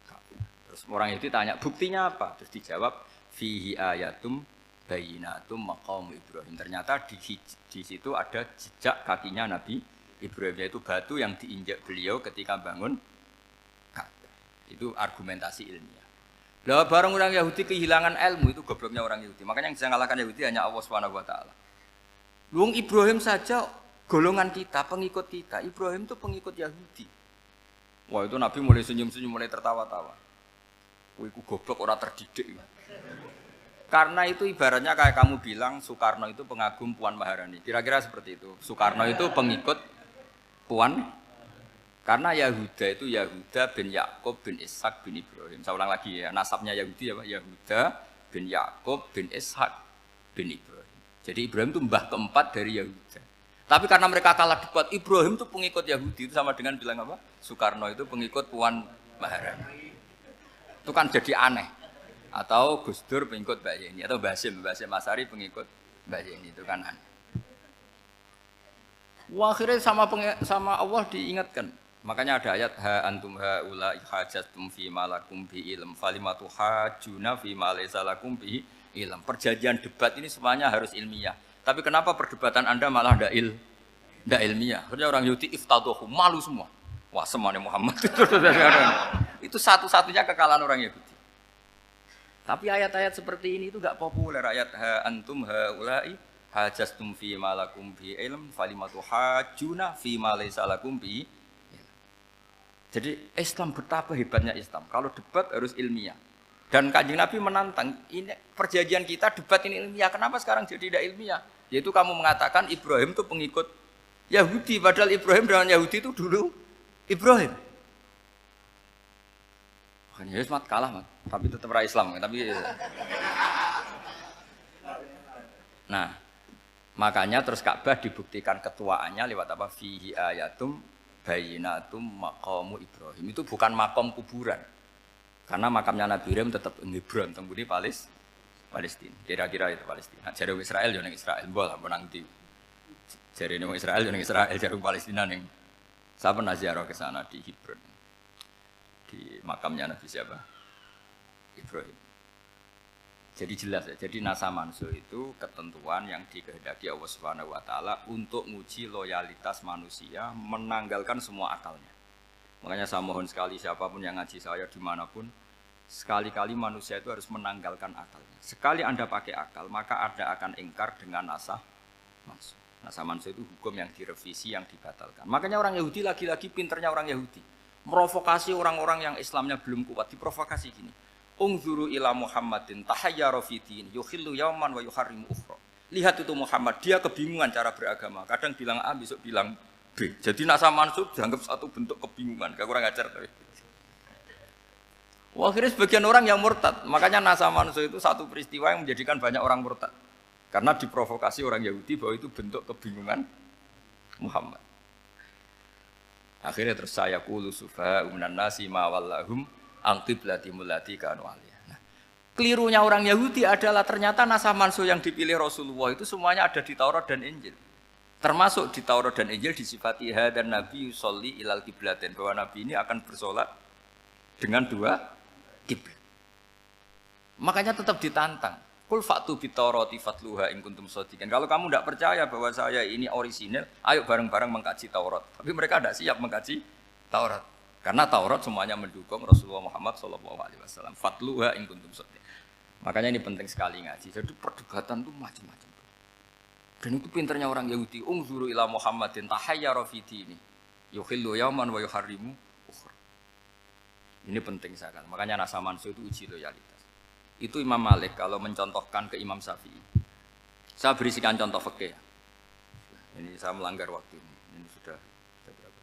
Ka'bah. Terus orang itu tanya, buktinya apa? Terus dijawab, fihi ayatum bayinatum maqam Ibrahim. Ternyata di situ ada jejak kakinya Nabi Ibrahim, yaitu batu yang diinjak beliau ketika bangun Ka'bah. Itu argumentasi ilmiah. Lah barang orang Yahudi kehilangan ilmu itu gobloknya orang Yahudi. Makanya yang bisa mengalahkan Yahudi hanya Allah Subhanahu wa taala. Luang Ibrahim saja golongan kita, pengikut kita. Ibrahim itu pengikut Yahudi. Wah, itu Nabi mulai senyum-senyum, mulai tertawa-tawa. Wah, itu goblok orang terdidik. Karena itu ibaratnya kayak kamu bilang Soekarno itu pengagum Puan Maharani. Kira-kira seperti itu. Soekarno itu pengikut Puan. Karena Yahuda itu Yahuda bin Yakub bin Ishak bin Ibrahim. Saya ulang lagi ya, nasabnya Yahudi apa? Yahuda bin Yakub bin Ishak bin Ibrahim. Jadi Ibrahim itu mbah keempat dari Yahuda. Tapi karena mereka kalah debat, Ibrahim itu pengikut Yahudi. Itu sama dengan bilang apa? Soekarno itu pengikut Puan Maharani. Itu kan jadi aneh. Atau Gus Dur pengikut Mbak Yeni. Atau Basim Asari pengikut Mbak Yeni. Itu kan aneh. Wah, akhirnya sama Allah diingatkan. Makanya ada ayat ha antum haula hajjatum fi malakum bi ilm falimatu hajuna fi ma laysa lakum bi ilm. Perjanjian debat ini semuanya harus ilmiah. Tapi kenapa perdebatan Anda malah ndak ilmiah? Akhirnya orang Yahudi iftadohu, malu semua. Wah, semuanya Muhammad itu satu-satunya kekalahan orang Yahudi. Tapi ayat-ayat seperti ini itu enggak populer. Ayat ha antum haula'i hajjastum fi malakum bi ilm falimatu hajuna fi ma laysa lakum bi. Jadi Islam betapa hebatnya Islam. Kalau debat harus ilmiah. Dan Kanjeng Nabi menantang, ini perjanjian kita debat ini ilmiah. Kenapa sekarang jadi tidak ilmiah? Yaitu kamu mengatakan Ibrahim itu pengikut Yahudi. Padahal Ibrahim dengan Yahudi itu dulu Ibrahim. Makanya Yesus kalah, mat. Tapi tetap ra Islam. Tapi nah, makanya terus Ka'bah dibuktikan ketuaannya lewat apa? Fihi ayatum bayinatum maqamu Ibrahim. Itu bukan makam kuburan. Karena makamnya Nabi Ibrahim tetap Hebron, tempat Palestina. Kira-kira itu Palestina. Jare Israel yo ning Israel, mbah menang di. Jare ning Israel yo ning Israel, jare Palestina ning. Saya pernah ziarah ke sana di Hebron. Di makamnya Nabi siapa? Ibrahim. Jadi jelas ya. Jadi nasa mansuh itu ketentuan yang dikehendaki Allah Subhanahu wa taala untuk menguji loyalitas manusia, menanggalkan semua akalnya. Makanya saya mohon sekali siapapun yang ngaji saya dimanapun, sekali-kali manusia itu harus menanggalkan akalnya. Sekali Anda pakai akal, maka Anda akan ingkar dengan nasa mansuh. Nasa mansuh itu hukum yang direvisi, yang dibatalkan. Makanya orang Yahudi lagi-lagi pinternya orang Yahudi. Merovokasi orang-orang yang Islamnya belum kuat, diprovokasi gini. Ungzuru ila Muhammadin tahayyara fi din yukhillu yawman wa yuharrimu ukhra. Lihat itu Muhammad, dia kebingungan cara beragama. Kadang bilang A, besok bilang B. Jadi nasa mansuh dianggap satu bentuk kebingungan. Gak kurang ajar tapi. Wah, akhirnya sebagian orang yang murtad. Makanya nasa mansuh itu satu peristiwa yang menjadikan banyak orang murtad. Karena diprovokasi orang Yahudi bahwa itu bentuk kebingungan Muhammad. Akhirnya terus saya qulu sufa minan nasi ma wallahum al-qiblatimul lati kanu alaiha. Nah, kelirunya orang Yahudi adalah ternyata nasa mansuh yang dipilih Rasulullah itu semuanya ada di Taurat dan Injil. Termasuk di Taurat dan Injil disifati dan Nabi yusolli ilal qiblatin, bahwa Nabi ini akan bersolat dengan dua kiblat. Makanya tetap ditantang. Kul fa'tu bitaurati fatluha in kuntum shadiqin. Kalau kamu tidak percaya bahwa saya ini orisinil, ayo bareng-bareng mengkaji Taurat. Tapi mereka tidak siap mengkaji Taurat. Karena Taurat semuanya mendukung Rasulullah Muhammad SAW. Fatluha in kuntum shadiqin. Makanya ini penting sekali ngaji. Jadi perdebatan itu macam-macam. Dan itu pinternya orang Yahudi. Ungzuru ila Muhammadin tahayyara fi dini yukhillu yawman wa yuharrimu ukhra. Ini penting sekali. Makanya nasa mansuh itu uji loyalitas. Itu Imam Malik kalau mencontohkan ke Imam Syafi'i. Saya berisikan contoh fikih. Ini saya melanggar waktu ini. Ini sudah berapa?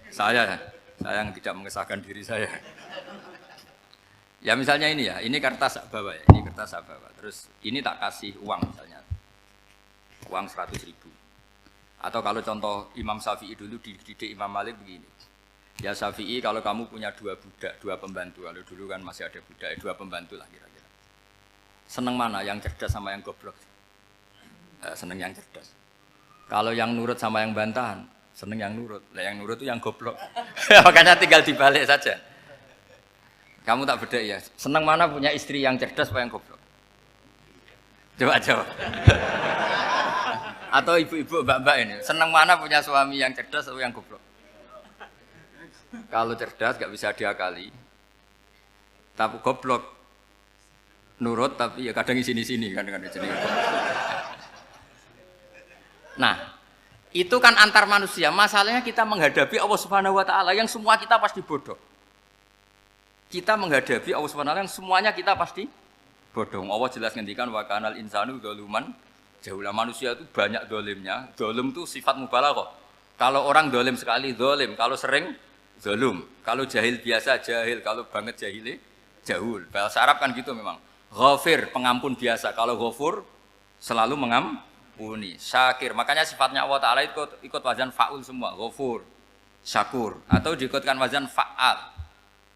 Saya yang tidak mengesahkan diri saya. Ya misalnya ini ya, ini kertas saya bawa ya, ini kertas saya bawa. Terus ini tak kasih uang misalnya, uang 100.000. Atau kalau contoh Imam Syafi'i dulu dididik Imam Malik begini. Ya Syafi'i kalau kamu punya dua budak, dua pembantu, kalau dulu kan masih ada budak, dua pembantu lah kira-kira. Seneng mana, yang cerdas sama yang goblok? Seneng yang cerdas. Kalau yang nurut sama yang bantahan, seneng yang nurut. Lah yang nurut itu yang goblok. Makanya tinggal dibalik saja. Kamu tak beda ya. Seneng mana punya istri yang cerdas apa yang goblok? Coba jawab. Atau ibu-ibu, mbak-mbak ini, seneng mana punya suami yang cerdas atau yang goblok? Kalau cerdas gak bisa diakali, tapi goblok nurut tapi ya kadang sini-sini kan. Nah, itu kan antar manusia. Masalahnya kita menghadapi Allah Subhanahu wa taala yang semua kita pasti bodoh. Kita menghadapi Allah Subhanahu wa taala yang semuanya kita pasti bodoh. Allah jelas ngendikan wa kanal insanu dzaluman jahula. Manusia itu banyak dolimnya. Dolim itu sifat mubalaghah. Kalau orang dolim sekali dolim, kalau sering zalum, kalau jahil biasa jahil, kalau banget jahili jahul. Bahasa Arab kan gitu memang. Ghafir, pengampun biasa. Kalau ghafur selalu mengampuni. Syakir, makanya sifatnya Allah Ta'ala ikut wazan fa'ul semua. Ghafur, syakur. Atau diikutkan wazan fa'al.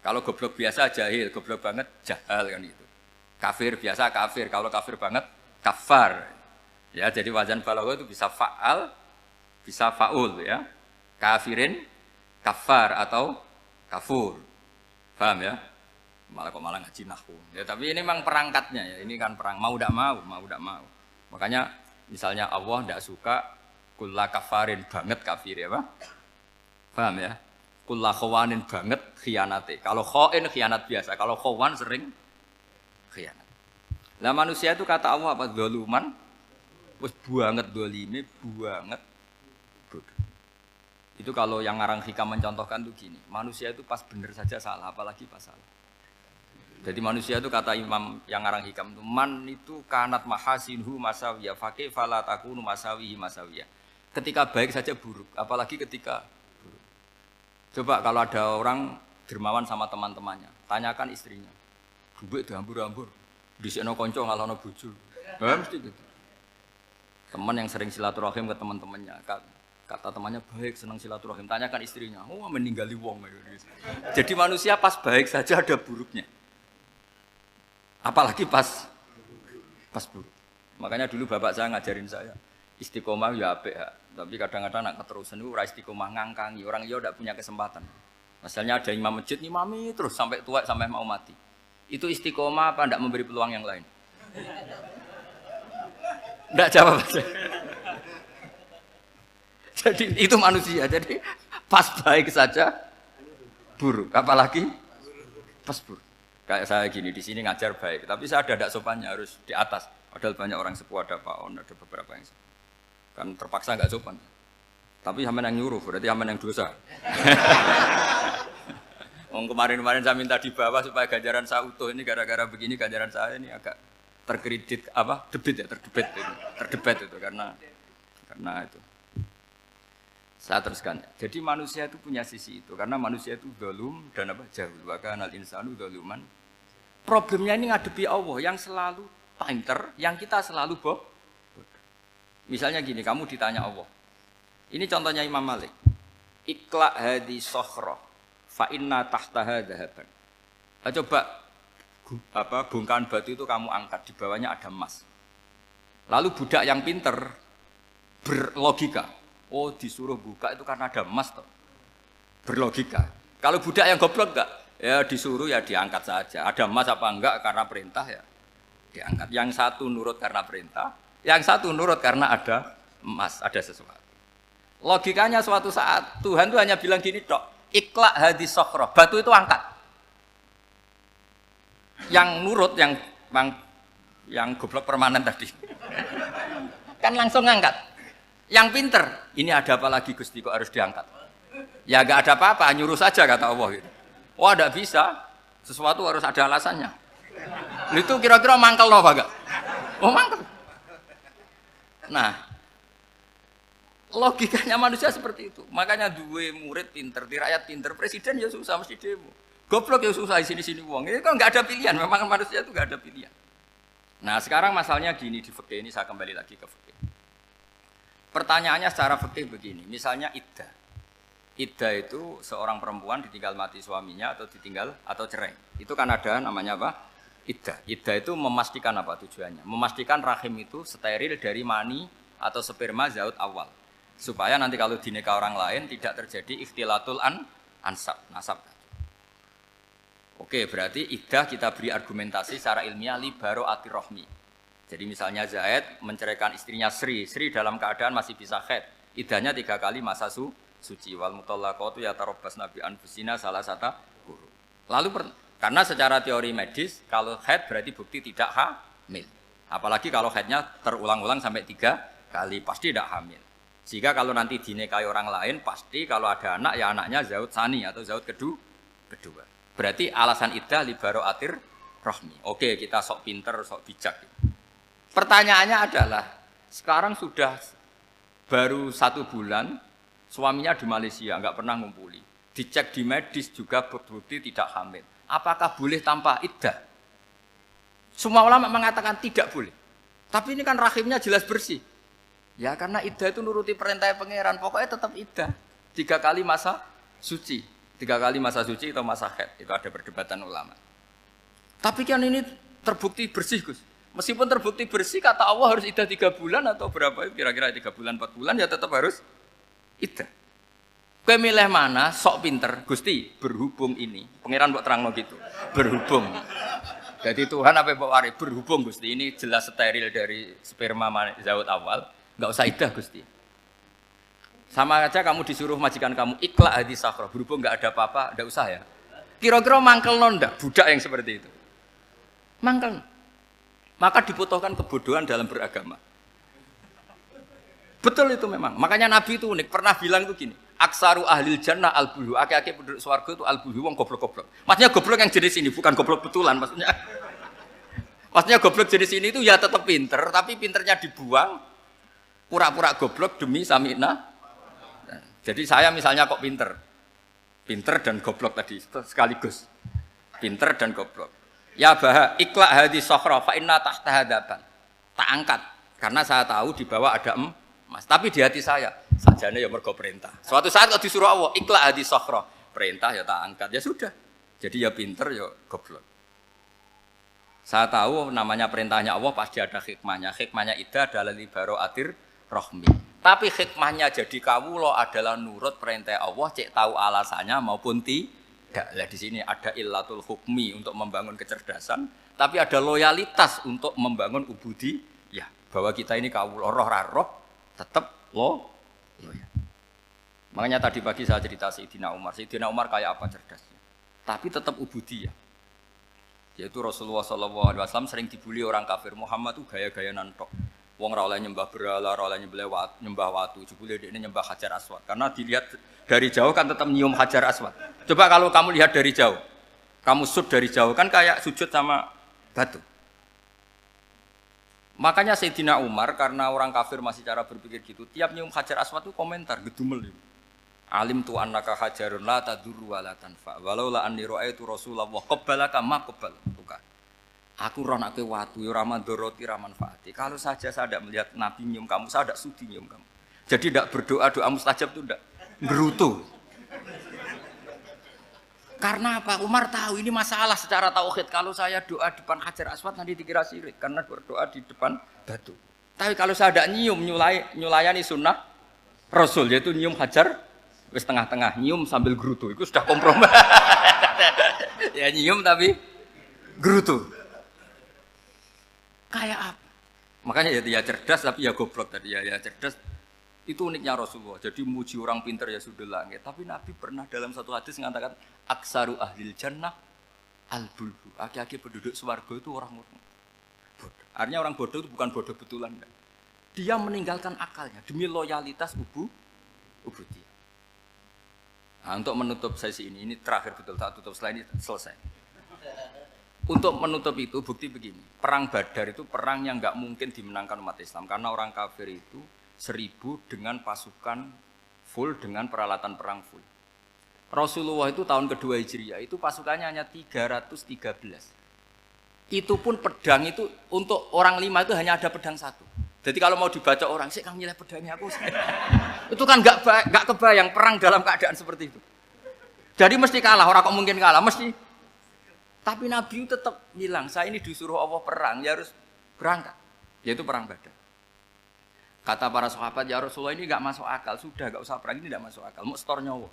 Kalau goblok biasa jahil, goblok banget jahal kan gitu. Kafir biasa kafir, kalau kafir banget kafar. Ya, jadi wazan balaghah itu bisa fa'al, bisa fa'ul ya. Kafirin kafar atau kafur, paham ya? Malah ngaji nahwu. Ya tapi ini memang perangkatnya ya. Ini kan perang mau tidak mau. Makanya misalnya Allah tidak suka kulla kafarin banget kafir ya pak? Paham ya? Kulla khawanin banget khianate. Kalau khain khianat biasa, kalau khawan sering khianat. Lah manusia itu kata Allah apa? Zaluman, wis banget dolime, banget bodoh. Itu kalau yang ngarang hikam mencontohkan tuh gini, manusia itu pas bener saja salah, apalagi pas salah. Jadi manusia itu kata imam yang ngarang hikam itu, man itu kanat mahasinhu masawiyah, fakih fala takunu masawihi masawiyah. Ketika baik saja buruk, apalagi ketika buruk. Coba kalau ada orang dermawan sama teman-temannya, tanyakan istrinya, duit dihambur-hambur, disekno konco ngalono bojo. Mesti gitu. Teman yang sering silaturahim ke teman-temannya, kata temannya baik, senang silaturahim, tanyakan istrinya, oh meninggali wong. Jadi manusia pas baik saja ada buruknya, apalagi pas buruk. Makanya dulu bapak saya ngajarin saya istiqomah ya apik, tapi kadang-kadang nak keterusan itu ora istiqomah ngangkangi orang, dia tidak punya kesempatan. Misalnya ada imam masjid, imami terus sampai tua sampai mau mati. Itu istiqomah apa ndak memberi peluang yang lain? Ndak jawab aja. Jadi itu manusia. Jadi pas baik saja buruk. Apalagi pas buruk. Kayak saya gini di sini ngajar baik, tapi saya ada ndak sopannya harus di atas. Padahal banyak orang sepuh, ada Pak On, ada beberapa yang kan terpaksa nggak sopan. Tapi sama yang nyuruh, berarti sama yang dosa. Kemarin-kemarin saya minta di bawah supaya ganjaran saya utuh, ini gara-gara begini ganjaran saya ini agak terkredit terdebat itu karena itu. Saya teruskan. Jadi manusia itu punya sisi itu karena manusia itu dzalum dan jahul. Wa kana al-insanu dzaluman. Problemnya ini ngadepi Allah yang selalu pinter, yang kita selalu bodoh. Misalnya gini, kamu ditanya Allah. Ini contohnya Imam Malik. Ikla hadi sokhroh fa inna tahtaha dhahaban. Coba bongkahan batu itu kamu angkat, di bawahnya ada emas. Lalu budak yang pinter berlogika, oh disuruh buka itu karena ada emas toh. Berlogika. Kalau budak yang goblok enggak, ya disuruh ya diangkat saja. Ada emas apa enggak karena perintah ya diangkat. Yang satu nurut karena perintah, yang satu nurut karena ada emas, ada sesuatu. Logikanya suatu saat Tuhan itu hanya bilang gini tok, ikla hadis sokhroh, batu itu angkat. Yang nurut yang goblok permanen tadi kan langsung ngangkat. Yang pinter, ini ada apa lagi Gusti kok harus diangkat? Ya gak ada apa-apa, nyuruh saja kata Allah gitu. Wah tidak bisa, sesuatu harus ada alasannya. Itu kira-kira mangkel loh Pak? Oh mangkel. Nah, logikanya manusia seperti itu. Makanya dua murid pinter, di rakyat pinter, presiden ya susah mesti demo. Goblok ya susah di sini-sini uang. Ini kan nggak ada pilihan. Memang manusia itu nggak ada pilihan. Nah sekarang masalahnya gini di fikih ini saya kembali lagi ke fikih. Pertanyaannya secara fikih begini. Misalnya iddah. Iddah itu seorang perempuan ditinggal mati suaminya atau ditinggal atau cerai. Itu kan ada namanya apa? Iddah. Iddah itu memastikan apa tujuannya? Memastikan rahim itu steril dari mani atau sperma zaut awal. Supaya nanti kalau dinikah orang lain tidak terjadi ikhtilatul ansab, nasab. Oke, berarti iddah kita beri argumentasi secara ilmiah li baro'ati rohmi. Jadi misalnya Zaid menceraikan istrinya Sri dalam keadaan masih bisa haid. Iddahnya 3 kali masa suci. Wal mutallaqatu yatarabbasna bi anfusina salah satu guru. Lalu karena secara teori medis kalau haid berarti bukti tidak hamil. Apalagi kalau haidnya terulang-ulang sampai 3 kali pasti tidak hamil. Sehingga kalau nanti dinikahi orang lain pasti kalau ada anak ya anaknya zaud sani atau zaud kedua. Berarti alasan iddah li baro'atir rohmi. Oke, kita sok pinter, sok bijak. Pertanyaannya adalah sekarang sudah baru 1 bulan suaminya di Malaysia nggak pernah ngumpuli. Dicek di medis juga bukti tidak hamil. Apakah boleh tanpa iddah? Semua ulama mengatakan tidak boleh. Tapi ini kan rahimnya jelas bersih. Ya karena iddah itu nuruti perintah pangeran, pokoknya tetap iddah. 3 kali masa suci. 3 kali masa suci atau masa haid. Itu ada perdebatan ulama. Tapi kan ini terbukti bersih Gus. Meskipun terbukti bersih kata Allah harus iddah 3 bulan atau berapa? Kira-kira 3 bulan 4 bulan ya tetap harus iddah. Kowe milih mana? Sok pinter, Gusti, berhubung ini. Pangeran mbok terangno gitu. Berhubung. Jadi Tuhan apa mbok wari berhubung Gusti ini jelas steril dari sperma zaut awal, enggak usah iddah Gusti. Sama aja kamu disuruh majikan kamu ikla hadis sakhra, berhubung enggak ada apa-apa, enggak usah ya. Kira-kira mangkel ndak budak yang seperti itu? Mangkel. Maka dibutuhkan kebodohan dalam beragama. Betul itu memang. Makanya Nabi itu unik, pernah bilang itu gini, aksaru ahlil jannah al-bulhu, aki-aki penduduk swarga itu al-bulhu, wong goblok-goblok. Maksudnya goblok yang jenis ini, bukan goblok betulan maksudnya. Maksudnya goblok jenis ini itu ya tetap pinter, tapi pinternya dibuang, pura-pura goblok demi sami'na. Jadi saya misalnya kok pinter dan goblok tadi sekaligus, pinter dan goblok. Ya bah, ikla hadis sokhra, fa inna tahtaha dhaban. Tak angkat, karena saya tahu di bawah ada emas. Tapi di hati saya, sajane ya mergo perintah. Suatu saat kalau disuruh Allah, ikla hadis sokhra, perintah ya tak angkat, ya sudah. Jadi ya pinter ya goblok. Saya tahu namanya perintahnya Allah pasti ada hikmahnya. Hikmahnya iddah adalah li baro'atir rohmi. Tapi hikmahnya jadi kawula adalah nurut perintah Allah, cek tahu alasannya maupun tidak. Tidak. Lah di sini ada illatul hukmi untuk membangun kecerdasan, tapi ada loyalitas untuk membangun ubudi. Ya, bahwa kita ini kawula roh tetap loyal. Makanya tadi pagi saya cerita Sayyidina Umar. Sayyidina Umar kayak apa cerdasnya? Tapi tetap ubudiyah. Yaitu Rasulullah SAW sering dibully orang kafir. Muhammad tuh gaya-gaya nantok. Wong ra oleh nyembah berhala, ra oleh nyembah watu. Jebule dekne nyembah Hajar Aswad. Karena dilihat dari jauh kan tetap nyium Hajar Aswad. Coba kalau kamu lihat dari jauh. Kamu sujud dari jauh kan kayak sujud sama batu. Makanya Sayyidina Umar karena orang kafir masih cara berpikir gitu, tiap nyium Hajar Aswad itu komentar gedumel. Alim tu annaka hajarun la tadurru wa la tanfa. Walau la anni ra'aitu Rasulullah qabbalaka ma qabbaltuka. Aku roh nek watu ora mandoroti ora manfaati. Kalau saja saya tidak melihat Nabi nyium kamu, saya tidak sudi nyium kamu. Jadi tidak berdoa doa mustajab itu tidak gerutu. Karena apa? Umar tahu ini masalah secara tauhid. Kalau saya doa depan Hajar Aswad nanti dikira syirik karena berdoa di depan batu. Tapi kalau saya tidak nyium nyulayani sunnah Rasul yaitu nyium Hajar wis tengah-tengah nyium sambil gerutu itu sudah kompromi. Ya nyium tapi gerutu. Kayak apa? Makanya ya cerdas tapi ya goblok tadi ya cerdas. Itu uniknya Rasulullah. Jadi muji orang pintar ya sudah langit. Tapi Nabi pernah dalam satu hadis mengatakan aksaru ahlil jannah al-bulhu. Aki-aki penduduk swarga itu orang-orang bodoh. Artinya orang bodoh itu bukan bodoh betulan. Enggak. Dia meninggalkan akalnya demi loyalitas ubudiyah. Nah, untuk menutup sesi ini terakhir betul, tak tutup setelah ini selesai. Untuk menutup itu bukti begini, perang Badar itu perang yang nggak mungkin dimenangkan umat Islam karena orang kafir itu 1000 dengan pasukan full dengan peralatan perang full. Rasulullah itu tahun kedua Hijriah itu pasukannya hanya 313. Itu pun pedang itu untuk orang 5 itu hanya ada pedang 1. Jadi kalau mau dibaca orang, sih kamu nilai pedangnya aku. Itu kan nggak kebayang perang dalam keadaan seperti itu. Jadi mesti kalah, orang kok mungkin kalah, mesti. Tapi Nabi tetap bilang, saya ini disuruh Allah perang, ya harus berangkat. Yaitu perang Badar. Kata para sahabat, ya Rasulullah ini nggak masuk akal, sudah nggak usah perang ini nggak masuk akal, mau setor nyawa.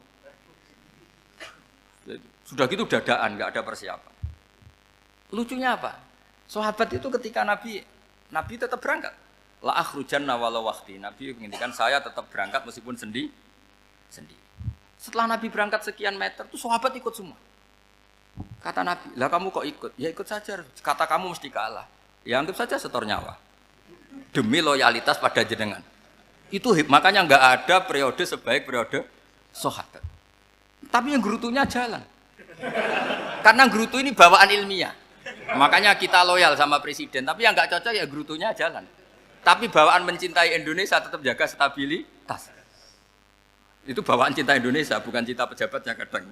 Sudah gitu dadaan, nggak ada persiapan. Lucunya apa? Sahabat itu ketika Nabi tetap berangkat. La akhrujanna walau waqti. Nabi menginginkan saya tetap berangkat meskipun sendiri. Setelah Nabi berangkat sekian meter, tuh sahabat ikut semua. Kata Nabi, lah kamu kok ikut? Ya ikut saja. Kata kamu mesti kalah. Ya anggap saja setor nyawa. Demi loyalitas pada jenengan. Itu makanya nggak ada periode sebaik periode sahabat. Tapi yang gerutunya jalan. Karena gerutu ini bawaan ilmiah. Makanya kita loyal sama presiden. Tapi yang nggak cocok ya gerutunya jalan. Tapi bawaan mencintai Indonesia tetap jaga stabilitas. Itu bawaan cinta Indonesia, bukan cinta pejabatnya kadang.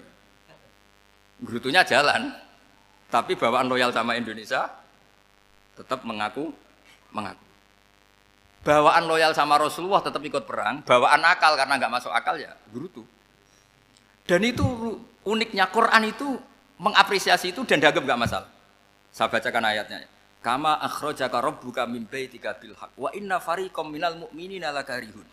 Gerutunya jalan, tapi bawaan loyal sama Indonesia tetap mengaku. Bawaan loyal sama Rasulullah tetap ikut perang, bawaan akal karena nggak masuk akal ya gerutu. Dan itu uniknya Quran itu mengapresiasi itu dan dianggap nggak masalah. Saya bacakan ayatnya. Kama akhrajaka rabbuka min baitika bil haqq wa inna fariqam minal mu'minina lakarihun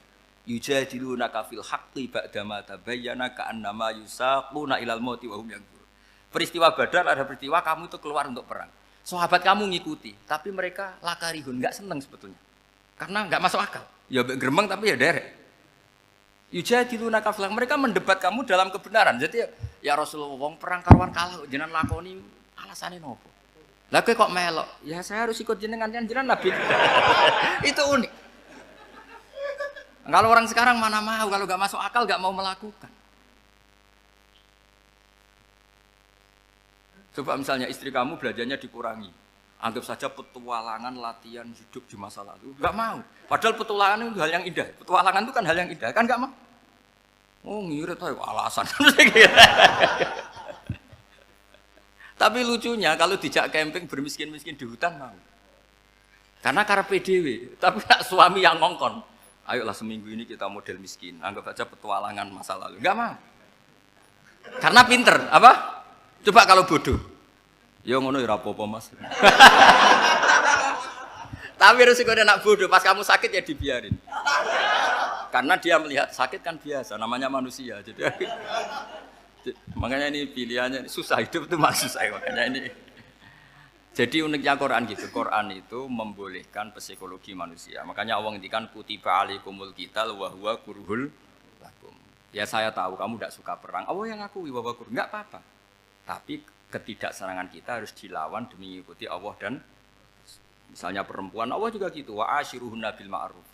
yujadilunaka fil haqqi ba'dama tabayyana ka'annama yusaquna ilal mauti wa hum yanzurun. Peristiwa Badar ada peristiwa kamu itu keluar untuk perang. Sahabat kamu ngikuti, tapi mereka lakarihun, enggak senang sebetulnya. Karena enggak masuk akal. Ya gremeng tapi ya derek. Yujadilunaka fil haqq, mereka mendebat kamu dalam kebenaran. Jadi ya Rasulullah wong perang karuan kalah jenengan lakoni alasane nopo? Lah kok melok? Ya saya harus ikut jenengan Nabi. Itu unik. Kalau orang sekarang mana mau, kalau nggak masuk akal nggak mau melakukan. Coba misalnya istri kamu belajarnya dikurangi, anggap saja petualangan latihan hidup di masa lalu, nggak mau. Padahal petualangan itu hal yang indah. Petualangan itu kan hal yang indah, kan nggak mau. Oh ngirit aja alasan. Tapi lucunya kalau dijak camping bermiskin-miskin di hutan mau. Karena karpe dhewe, tapi nak suami yang ngongkon. Ayolah seminggu ini kita model miskin, anggap saja petualangan masa lalu. Enggak mau. Karena pinter, apa? Coba kalau bodoh. Ya ngono ya apa-apa, Mas. Tapi resikonya nak bodoh, pas kamu sakit ya dibiarin. Karena dia melihat sakit kan biasa, namanya manusia. Makanya ini pilihannya susah, hidup itu maksud saya makanya ini. Jadi uniknya Quran gitu. Quran itu membolehkan psikologi manusia. Makanya Allah ngendikan kutiba alaikumul qital wa huwa kurhul lakum. Ya saya tahu kamu tidak suka perang. Allah yang ngakui bahwa kurhul enggak apa-apa. Tapi ketidaksenangan kita harus dilawan demi mengikuti Allah dan misalnya perempuan Allah juga gitu. Wa ashiruhunna bil ma'ruf.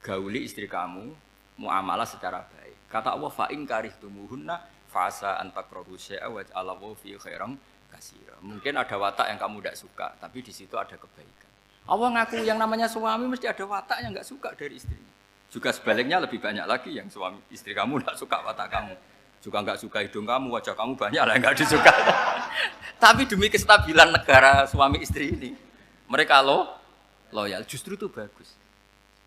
Gauli istri kamu muamalah secara baik. Kata Allah fa in karihtumuhunna fasa an takrahu syai'a wa ja'alallahu fi khairan kasira. Mungkin ada watak yang kamu tidak suka, tapi di situ ada kebaikan. Allah ngaku yang namanya suami mesti ada watak yang nggak suka dari istrinya. Juga sebaliknya lebih banyak lagi yang suami istri kamu tidak suka watak kamu. Juga nggak suka hidung kamu, wajah kamu banyak lah yang nggak disuka. Tapi demi kestabilan negara suami istri ini, mereka loyal. Justru itu bagus.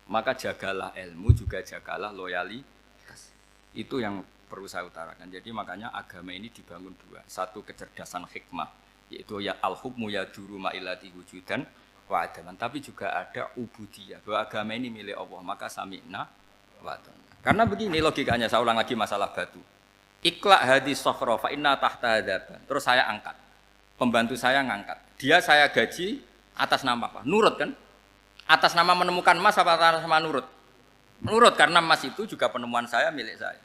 Maka jagalah ilmu, juga jagalah loyalitas. Itu yang perlu saya utarakan. Jadi makanya agama ini dibangun dua. Satu kecerdasan hikmah, yaitu ya al-hukmu yaduru ma'ilati wujudan wa adaman. Tapi juga ada ubudiyah, bahwa agama ini milik Allah. Maka sami'na wa ata'na. Karena begini logikanya, saya ulang lagi masalah batu. Iqla hadis sokhra fa inna tahta hadaban. Terus saya angkat. Pembantu saya ngangkat. Dia saya gaji atas nama apa? Nurut kan? Atas nama menemukan emas apa atas nama nurut? Nurut, karena emas itu juga penemuan saya, milik saya.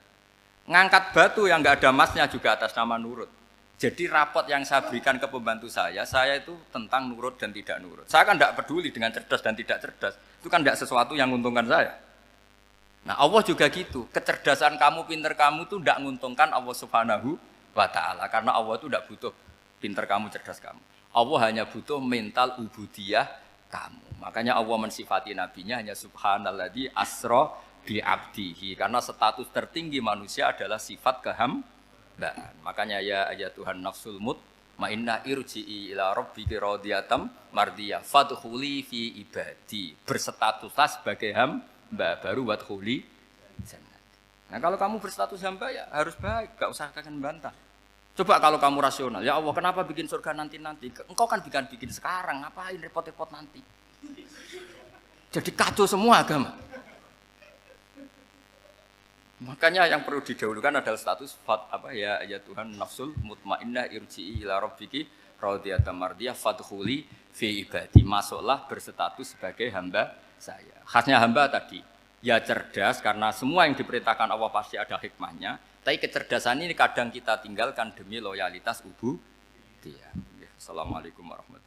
Ngangkat batu yang nggak ada emasnya juga atas nama nurut. Jadi rapot yang saya berikan ke pembantu saya itu tentang nurut dan tidak nurut. Saya kan tidak peduli dengan cerdas dan tidak cerdas. Itu kan tidak sesuatu yang menguntungkan saya. Nah Allah juga gitu. Kecerdasan kamu, pinter kamu itu tidak menguntungkan Allah Subhanahu wa Ta'ala. Karena Allah itu tidak butuh pinter kamu, cerdas kamu. Allah hanya butuh mental ubudiyah kamu. Makanya Allah mensifati nabinya hanya subhanalladzi asra bi abdihi, karena status tertinggi manusia adalah sifat kehambaan. Makanya ya Tuhan nafsul mutmainnah irji'i ila rabbiki radiyatan mardiyah fadkhuli fi ibadi. Berstatuslah sebagai hamba baru wadkhuli jannah. Nah, kalau kamu berstatus hamba ya harus baik, enggak usah kalian bantah. Coba kalau kamu rasional, ya Allah kenapa bikin surga nanti-nanti? Engkau kan bikin sekarang, ngapain repot-repot nanti? Jadi kacau semua agama. Makanya yang perlu didahulukan adalah status ya Tuhan nafsul mutmainnah irji'i ila rabbiki radiyatan mardiyah fadkhuli fi ibadi. Masuklah berstatus sebagai hamba saya. Khasnya hamba tadi ya cerdas, karena semua yang diperintahkan Allah pasti ada hikmahnya. Tapi kecerdasan ini kadang kita tinggalkan demi loyalitas ubudiyah. Assalamualaikum warahmatullahi wabarakatuh.